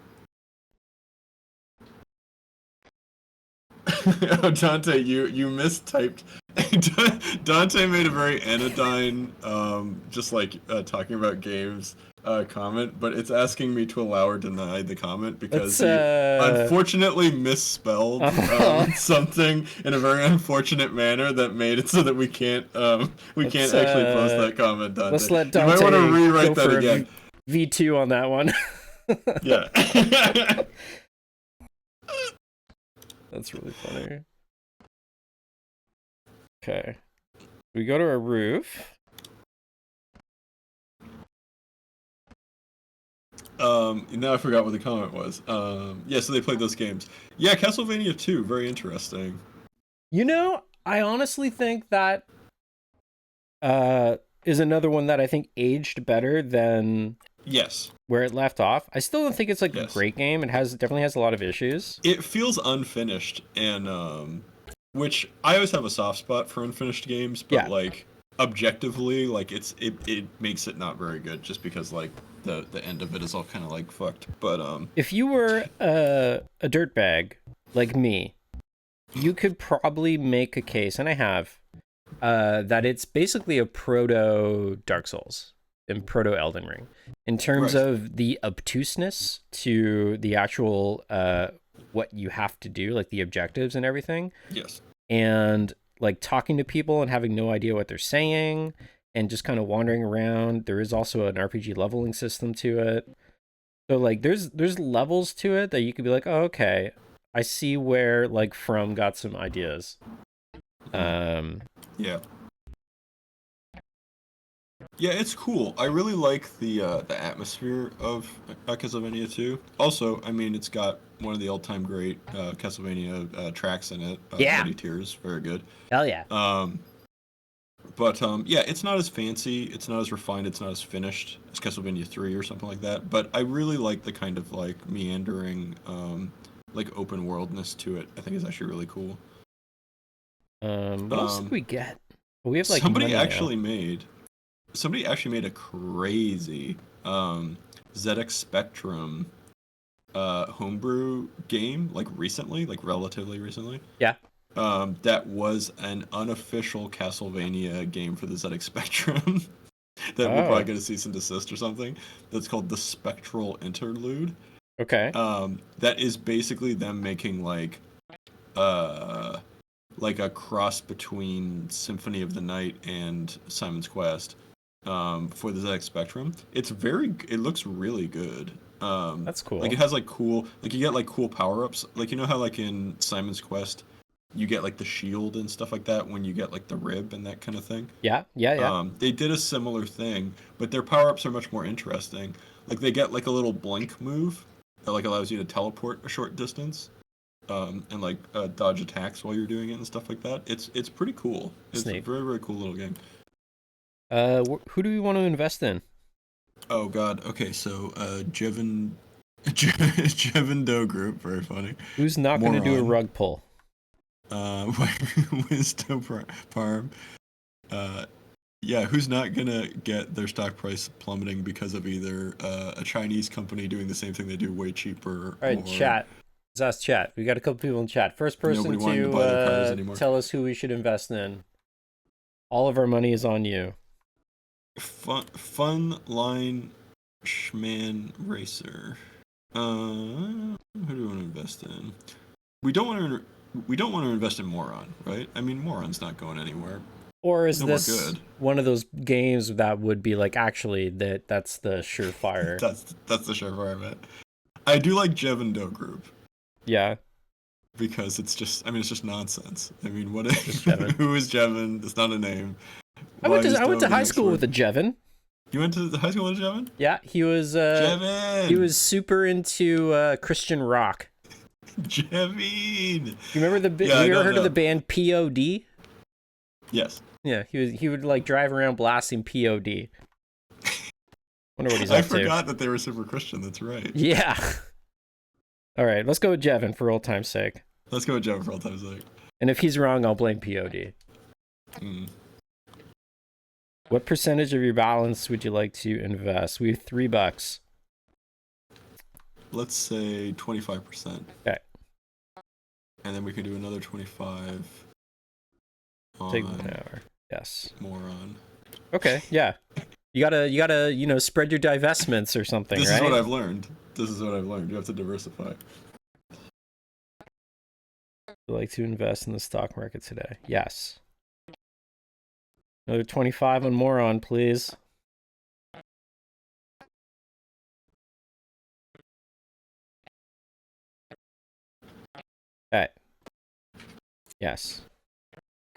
Oh, Dante, you mistyped. Dante made a very anodyne, just like talking about games comment, but it's asking me to allow or deny the comment because he unfortunately misspelled something in a very unfortunate manner that made it so that we can't actually post that comment, Dante. Let's let Dante you might want to rewrite that again. V2 on that one. Yeah. That's really funny. Okay. We go to our roof. Now I forgot what the comment was. Yeah, so they played those games. Yeah, Castlevania 2, very interesting. You know, I honestly think that is another one that I think aged better than Yes. where it left off. I still don't think it's like a great game. It definitely has a lot of issues. It feels unfinished, and which I always have a soft spot for unfinished games, but like objectively, like it makes it not very good just because like the end of it is all kind of like fucked. But if you were a dirtbag like me, you could probably make a case, and I have, that it's basically a proto Dark Souls and proto Elden Ring in terms of the obtuseness to the actual what you have to do, like the objectives and everything. Yes. And like talking to people and having no idea what they're saying and just kind of wandering around. There is also an RPG leveling system to it. So like there's levels to it that you could be like, oh, okay, I see where like From got some ideas. Yeah. Yeah, it's cool. I really like the atmosphere of Castlevania 2. Also, I mean, it's got one of the all-time great Castlevania tracks in it. Bloody Tears, very good. Hell yeah. But yeah, it's not as fancy, it's not as refined, it's not as finished as Castlevania 3 or something like that. But I really like the kind of like meandering, like open worldness to it. I think it's actually really cool. What else did we get? We have like somebody money now. actually made somebody actually made a crazy ZX Spectrum homebrew game like recently, like relatively recently. Yeah. That was an unofficial Castlevania game for the ZX Spectrum that we're Oh, probably going to cease and desist or something. That's called the Spectral Interlude. okay. That is basically them making uh like a cross between Symphony of the Night and Simon's Quest for the ZX Spectrum. It looks really good. That's Like cool. it has like cool, like you get like cool power ups. Like you know how like in Simon's Quest, you get like the shield and stuff like that when you get like the rib and that kind of thing. Yeah, yeah, yeah. They did a similar thing, but their power ups are much more interesting. Like they get like a little blink move that like allows you to teleport a short distance and like dodge attacks while you're doing it and stuff like that. It's pretty cool. It's a Snape. very very cool little game. Who do we want to invest in? Oh God. Okay, so Jevin Doe Group, very funny. Who's not going to do a Moron. rug pull? Wisdom Parm. Uh, yeah, who's not gonna get their stock price plummeting because of either a Chinese company doing the same thing they do way cheaper, All right, or chat. Let's ask chat. We got a couple people in chat. First person nobody wanting to buy their cars anymore? tell us who we should invest in. All of our money is on you. Fun line Schman Racer. Who do we want to invest in? We don't want to. We don't want to invest in Moron, right? I mean, Moron's not going anywhere. Or is No more this good. one of those games that would be like, actually, that's the surefire? That's the surefire bet. I do like Jevin Doe Group Yeah. because it's just. I mean, it's just nonsense. I mean, what? Jevin. Who is Jevin? It's not a name. I went to high school with a Jevin. You went to the high school with Jevin? Yeah, he was Jevin. he was super into Christian rock. Jevin. You remember the Yeah, you ever I heard know. of the band POD? Yes. Yeah, he would like drive around blasting POD. Wonder what he's I up to. forgot that they were super Christian. That's right. Yeah. All right, let's go with Jevin for old time's sake. Let's go with Jevin for all time's sake. And if he's wrong, I'll blame POD. Mm. What percentage of your balance would you like to invest? We have $3. Let's say 25%. Okay. And then we can do another 25 on Take 1 hour. Yes. Moron. Okay. Yeah. You gotta spread your divestments or something, This right? is what I've learned. You have to diversify. Would you like to invest in the stock market today? Yes. Another 25 on Moron, please. Okay. Yes.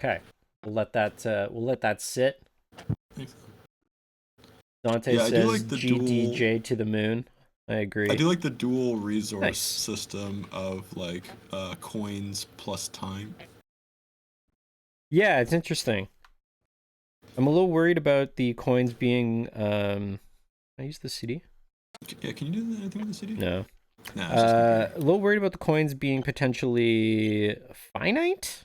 Okay. We'll let that sit. Dante Yeah, I do says like the GDJ to the moon. I agree. I do like the dual resource Nice. system of like coins plus time. Yeah, it's interesting. I'm a little worried about the coins being can I use the CD? Yeah, can you do anything with the CD? No. Nah, it's just A little worried about the coins being potentially finite.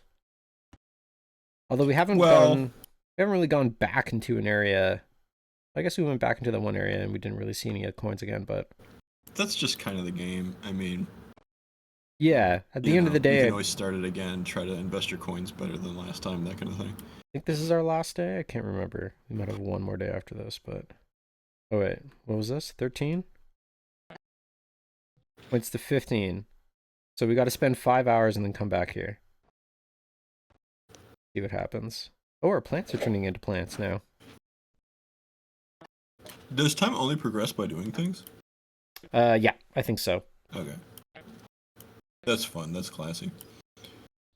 Although we haven't really gone back into an area. I guess we went back into that one area and we didn't really see any coins again, but that's just kind of the game. I mean, yeah, at the end of the you day, can I always start it again, try to invest your coins better than last time, that kind of thing. think this is our last day. I can't remember. We might have one more day after this, but oh wait, what was this? 13? Points to 15. So we got to spend 5 hours and then come back here. See what happens. Oh, our plants are turning into plants now. Does time only progress by doing things? Yeah, I think so. Okay. That's fun. That's classy.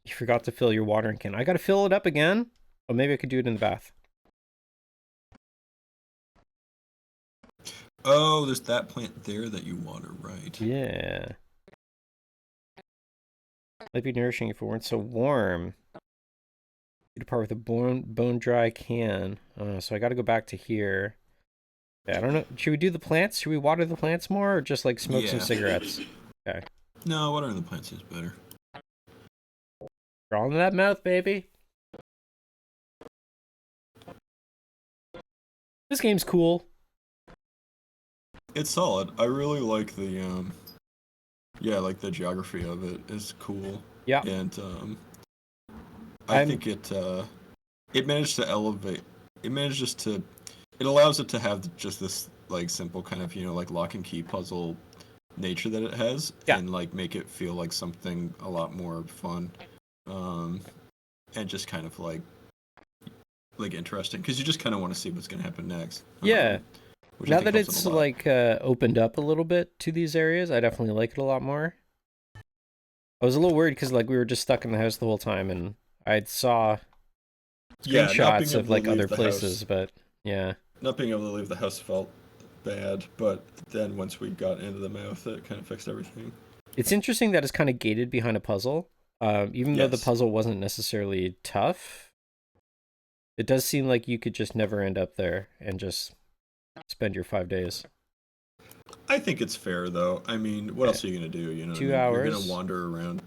You forgot to fill your watering can. I got to fill it up again. Oh, maybe I could do it in the bath. Oh, there's that plant there that you water, right? Yeah. Might be nourishing if it weren't so warm. You depart with a bone dry can. So I got to go back to here. Yeah, I don't know. Should we do the plants? Should we water the plants more, or just like smoke some cigarettes? Okay. No, watering the plants is better. Crawl into that mouth, baby. This game's cool. It's solid. I really like the yeah, like the geography of it is cool. Yeah. And I think it managed to elevate. It managed just to. It allows it to have just this like simple kind of like lock and key puzzle nature that it has, and like make it feel like something a lot more fun, and just kind of like interesting because you just kind of want to see what's gonna happen next. Yeah. Now that it's a like opened up a little bit to these areas, I definitely like it a lot more. I was a little worried because like we were just stuck in the house the whole time, and I saw screenshots of like other places, but yeah. Not being able to leave the house felt bad, but then once we got into the mouth, it kind of fixed everything. It's interesting that it's kind of gated behind a puzzle, even though the puzzle wasn't necessarily tough. It does seem like you could just never end up there and just spend your 5 days. I think it's fair, though. I mean, what else are you gonna do? 2 hours. You're gonna wander around.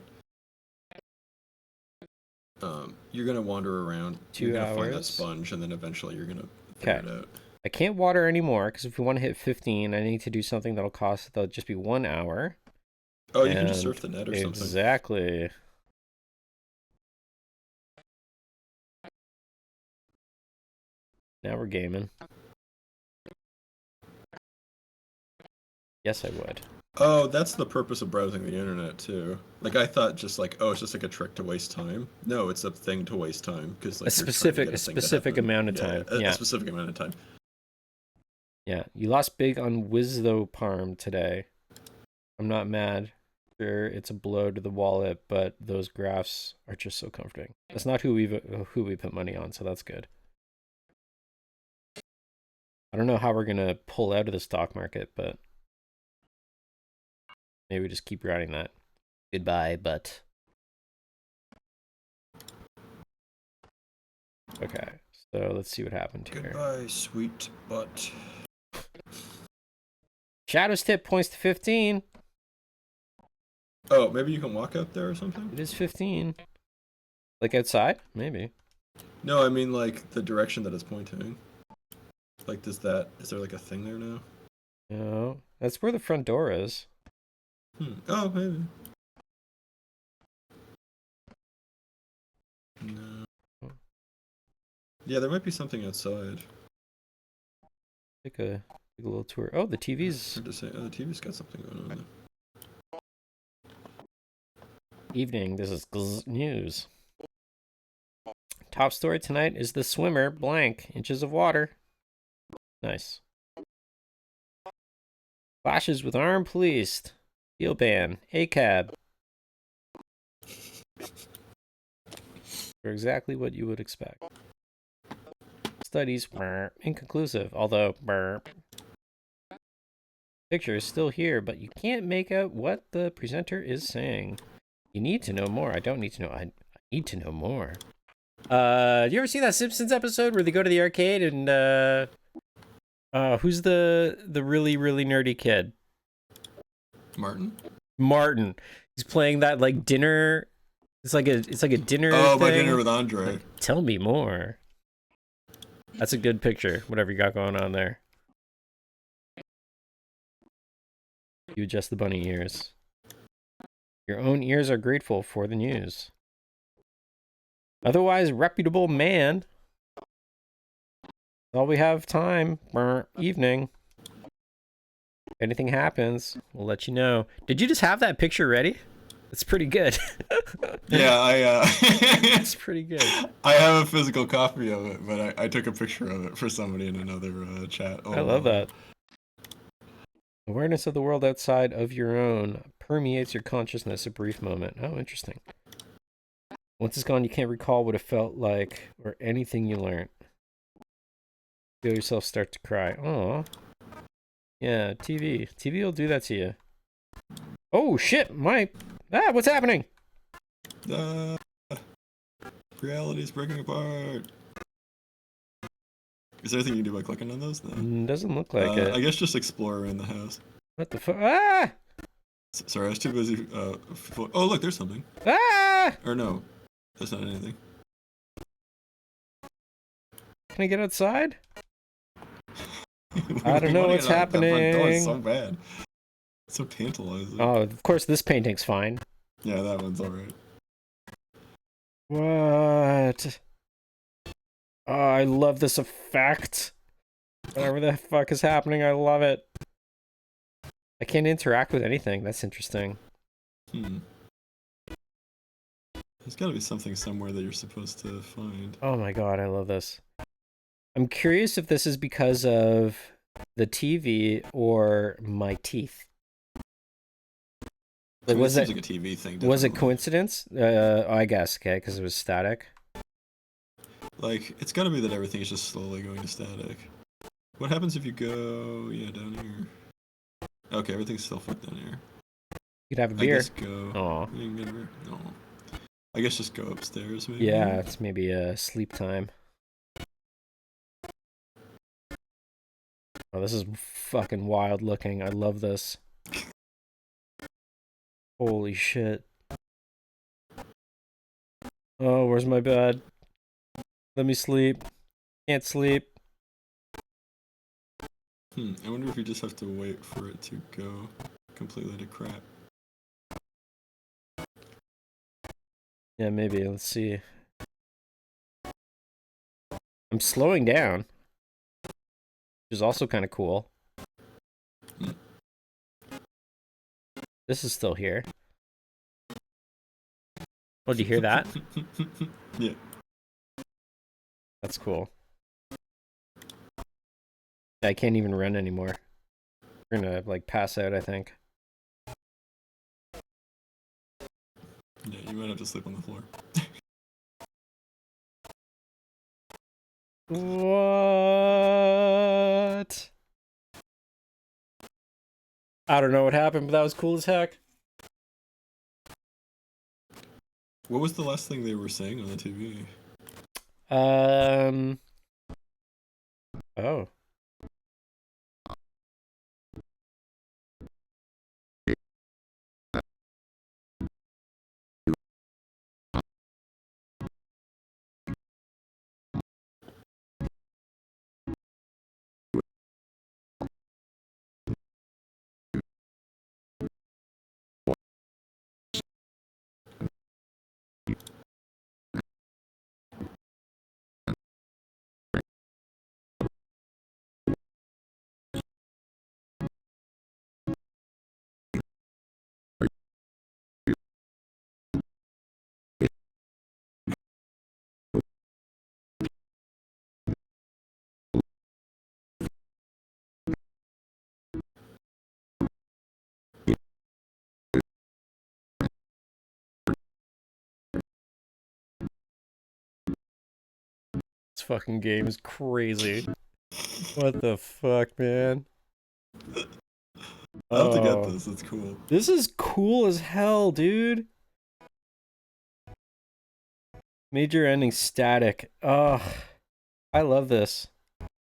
You're gonna wander around. 2 you're gonna hours. Find that sponge, and then eventually you're gonna figure it out. I can't water anymore because if we want to hit 15, I need to do something that'll just be 1 hour. Oh, you can just surf the net or something. Exactly. Now we're gaming. Yes, I would. Oh, that's the purpose of browsing the internet too. Like I thought, just like it's just like a trick to waste time. No, it's a thing to waste time because like a specific amount of time. A specific amount of time. Yeah, you lost big on Wizzo Parm today. I'm not mad. Sure, it's a blow to the wallet, but those graphs are just so comforting. That's not who we put money on, so that's good. I don't know how we're gonna pull out of the stock market, but maybe we just keep riding that. Goodbye, but okay. So let's see what happened here. Goodbye, sweet butt. Shadow's tip points to 15. Oh, maybe you can walk out there or something? It is 15. Like outside? Maybe. No, I mean like the direction that it's pointing. Like is there like a thing there now? No. That's where the front door is. Oh, maybe. No. Yeah, there might be something outside. Take a little tour. Oh, the TV's... Hard to say. Oh, the TV's got something going on there. Evening, this is news. Top story tonight is the swimmer, blank, inches of water. Nice. Clashes with armed police. Steel ban. ACAB. For exactly what you would expect. Studies, inconclusive, although, picture is still here, but you can't make out what the presenter is saying. You need to know more. I don't need to know. I need to know more. Do you ever see that Simpsons episode where they go to the arcade and, who's the really, really nerdy kid? Martin. He's playing that, like, dinner. It's like a dinner thing. My dinner with Andre. Like, tell me more. That's a good picture, whatever you got going on there. You adjust the bunny ears. Your own ears are grateful for the news. Otherwise, reputable man. All we have time. Evening. If anything happens, we'll let you know. Did you just have that picture ready? It's pretty good. Yeah, It's pretty good. I have a physical copy of it, but I took a picture of it for somebody in another chat. I love that. Awareness of the world outside of your own permeates your consciousness a brief moment. Oh, interesting. Once it's gone, you can't recall what it felt like or anything you learned. Feel yourself start to cry. Aw. Yeah, TV. TV will do that to you. Oh, shit! What's happening? Reality's breaking apart. Is there anything you can do by clicking on those? No. Doesn't look like it. I guess just explore around the house. What the fuck? Ah! Sorry, I was too busy. Oh, look, there's something. Ah! Or no, that's not anything. Can I get outside? I don't We know want to what's get out that front door happening. so bad. It's so tantalizing. Oh, of course this painting's fine. Yeah, that one's alright. What? Oh, I love this effect. Whatever the fuck is happening, I love it. I can't interact with anything. That's interesting. There's gotta be something somewhere that you're supposed to find. Oh my god, I love this. I'm curious if this is because of the TV or my teeth. Like, was it it seems like a TV thing. Was it Definitely. coincidence? I guess, okay, because it was static. Like, it's gotta be that everything is just slowly going to static. What happens if you go, yeah, down here? Okay, everything's still fucked down here. You could have a I beer. guess go. Aw. You can get a beer? No. I guess just go upstairs, maybe? Yeah, it's maybe sleep time. Oh, this is fucking wild looking. I love this. Holy shit. Oh, where's my bed? Let me sleep. Can't sleep. I wonder if you just have to wait for it to go completely to crap. Yeah, maybe. Let's see. I'm slowing down, which is also kind of cool. This is still here. Oh, do you hear that? Yeah. That's cool. I can't even run anymore. We're gonna, like, pass out, I think. Yeah, you might have to sleep on the floor. What? I don't know what happened, but that was cool as heck. What was the last thing they were saying on the TV? Oh. This fucking game is crazy. What the fuck, man? I'll have to get this, it's cool. This is cool as hell, dude. Major ending static. Ugh. I love this.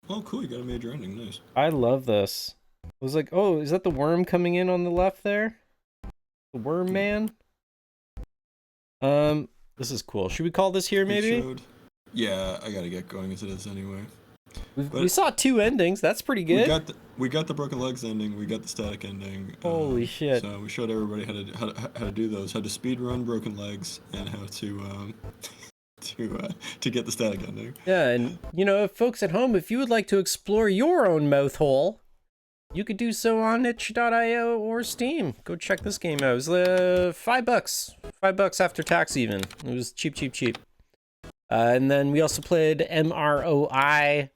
Oh, cool, you got a major ending, nice. I love this. I was like, oh, is that the worm coming in on the left there? The worm man? This is cool. Should we call this here, maybe? Yeah, I gotta get going as it is anyway. We saw 2 endings. That's pretty good. We got the broken legs ending. We got the static ending. Holy shit! So we showed everybody how to do those, how to speed run broken legs, and how to get the static ending. Yeah, and you know, folks at home, if you would like to explore your own mouth hole, you could do so on itch.io or Steam. Go check this game out. It was $5. $5 after tax even. It was cheap. And then we also played MROI.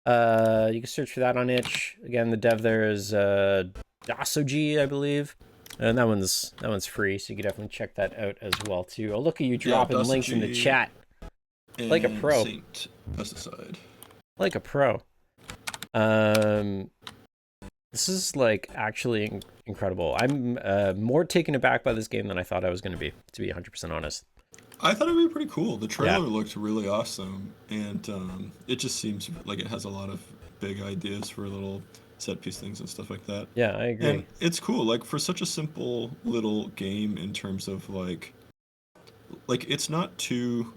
You can search for that on itch. Again, the dev there is Dasoji, I believe. And that one's free, so you can definitely check that out as well too. Oh, look at you dropping links in the chat. Like a pro. Saint Pesticide. Like a pro. This is like actually incredible. I'm more taken aback by this game than I thought I was going to be 100% honest. I thought it'd be pretty cool. The trailer looked really awesome, and it just seems like it has a lot of big ideas for little set piece things and stuff like that. Yeah, I agree. And it's cool, like for such a simple little game in terms of like it's not too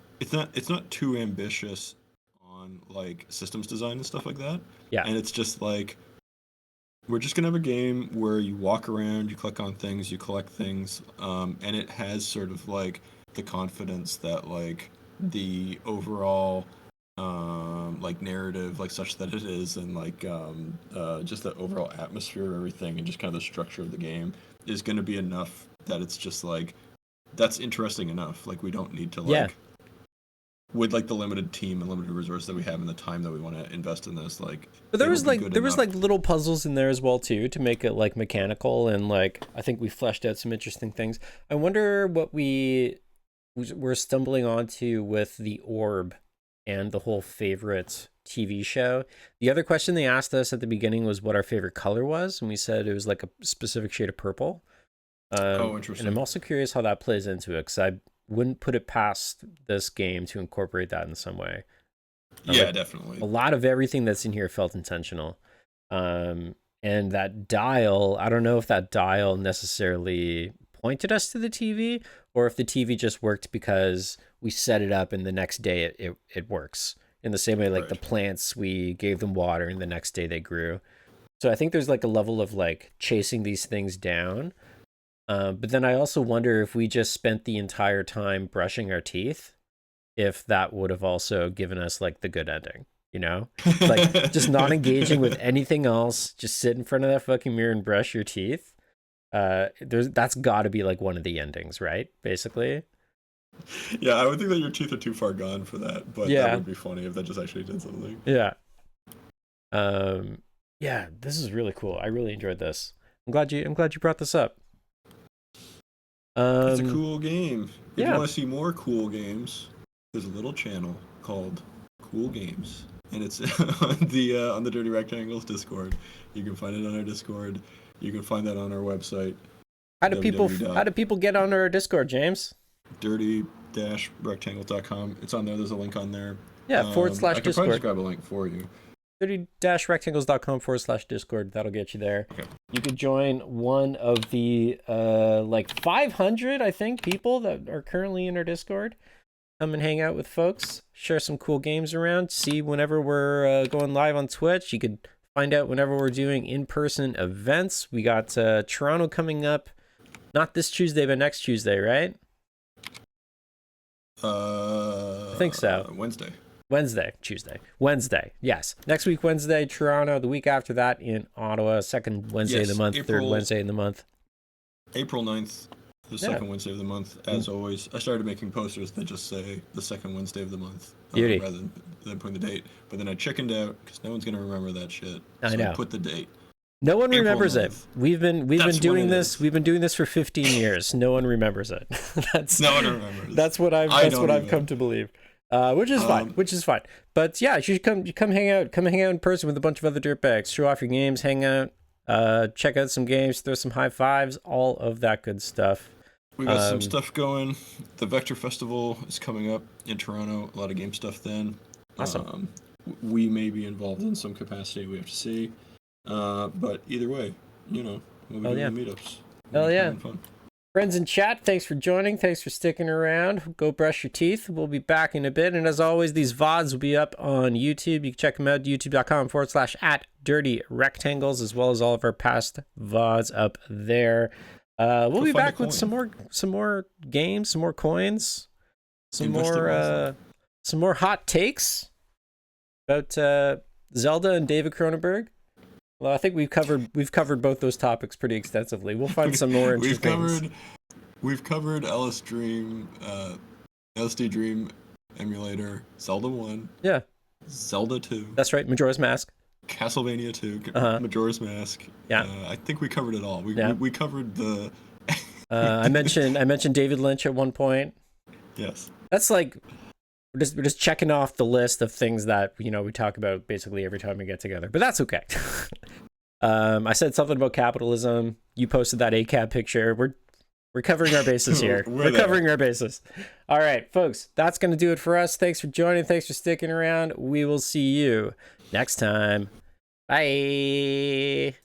ambitious on like systems design and stuff like that. Yeah. And it's just like, we're just gonna have a game where you walk around, you click on things, you collect things, and it has sort of like the confidence that like the overall like narrative, like such that it is, and like just the overall atmosphere of everything, and just kind of the structure of the game is going to be enough that it's just like that's interesting enough. Like we don't need to like with like the limited team and limited resources that we have and the time that we want to invest in this, like. But there was like little puzzles in there as well too to make it like mechanical, and like I think we fleshed out some interesting things. I wonder what we're stumbling onto with the orb and the whole favorite TV show. The other question they asked us at the beginning was what our favorite color was, and we said it was like a specific shade of purple. Interesting. And I'm also curious how that plays into it, because I wouldn't put it past this game to incorporate that in some way. Yeah, like, definitely. A lot of everything that's in here felt intentional. And that dial, I don't know if that dial necessarily pointed us to the TV, or if the TV just worked because we set it up and the next day it works. In the same way, like the plants, we gave them water and the next day they grew. So I think there's like a level of like chasing these things down. But then I also wonder if we just spent the entire time brushing our teeth, if that would have also given us like the good ending, you know? Like just not engaging with anything else, just sit in front of that fucking mirror and brush your teeth. That's got to be like one of the endings, right? Basically. Yeah, I would think that your teeth are too far gone for that, but that would be funny if that just actually did something. Yeah. Yeah, this is really cool. I really enjoyed this. I'm glad you brought this up. It's a cool game. If you want to see more cool games, there's a little channel called Cool Games, and it's on the Dirty Rectangles Discord. You can find it on our Discord. You can find that on our website. How do people get on our Discord, James? dirty-rectangles.com. It's on there. There's a link on there. Yeah, /Discord. I could probably just grab a link for you. dirty-rectangles.com /Discord. That'll get you there. Okay. You could join one of the like 500, I think, people that are currently in our Discord. Come and hang out with folks. Share some cool games around. See whenever we're going live on Twitch. You could find out whenever we're doing in-person events. We got Toronto coming up. Not this Tuesday, but next Tuesday, right? I think so. Wednesday. Yes. Next week, Wednesday, Toronto. The week after that in Ottawa. Second Wednesday of the month. Third Wednesday in the month. April 9th, the second Wednesday of the month, as always. I started making posters that just say the second Wednesday of the month. Rather than putting the date. But then I chickened out because no one's going to remember that shit. So I know. I put the date. No one remembers it. We've been doing this. We've been doing this for 15 years. No one remembers it. No one remembers. That's what I've come to believe. Which is fine. But yeah, you should come hang out in person with a bunch of other dirtbags. Show off your games, hang out, check out some games, throw some high fives, all of that good stuff. We got some stuff going. The Vector Festival is coming up in Toronto. A lot of game stuff then. Awesome. We may be involved in some capacity. We have to see. But either way, we'll be doing meetups. Hell yeah. Fun. Friends in chat, thanks for joining. Thanks for sticking around. Go brush your teeth. We'll be back in a bit. And as always, these VODs will be up on YouTube. You can check them out, youtube.com/@dirtyrectangles, as well as all of our past VODs up there. We'll be back with some more games, some more coins, some more hot takes about Zelda and David Cronenberg. Well, I think we've covered both those topics pretty extensively. We'll find some more interesting. We've covered LSD Dream Emulator, Zelda 1. Yeah. Zelda 2. That's right, Majora's Mask. Castlevania 2, Majora's Mask. Yeah. I think we covered it all. We covered the I mentioned David Lynch at one point. Yes. That's like we're just checking off the list of things that we talk about basically every time we get together. But that's okay. I said something about capitalism. You posted that ACAB picture. We're covering our bases here. We're covering our bases. All right, folks, that's going to do it for us. Thanks for joining. Thanks for sticking around. We will see you next time. Bye.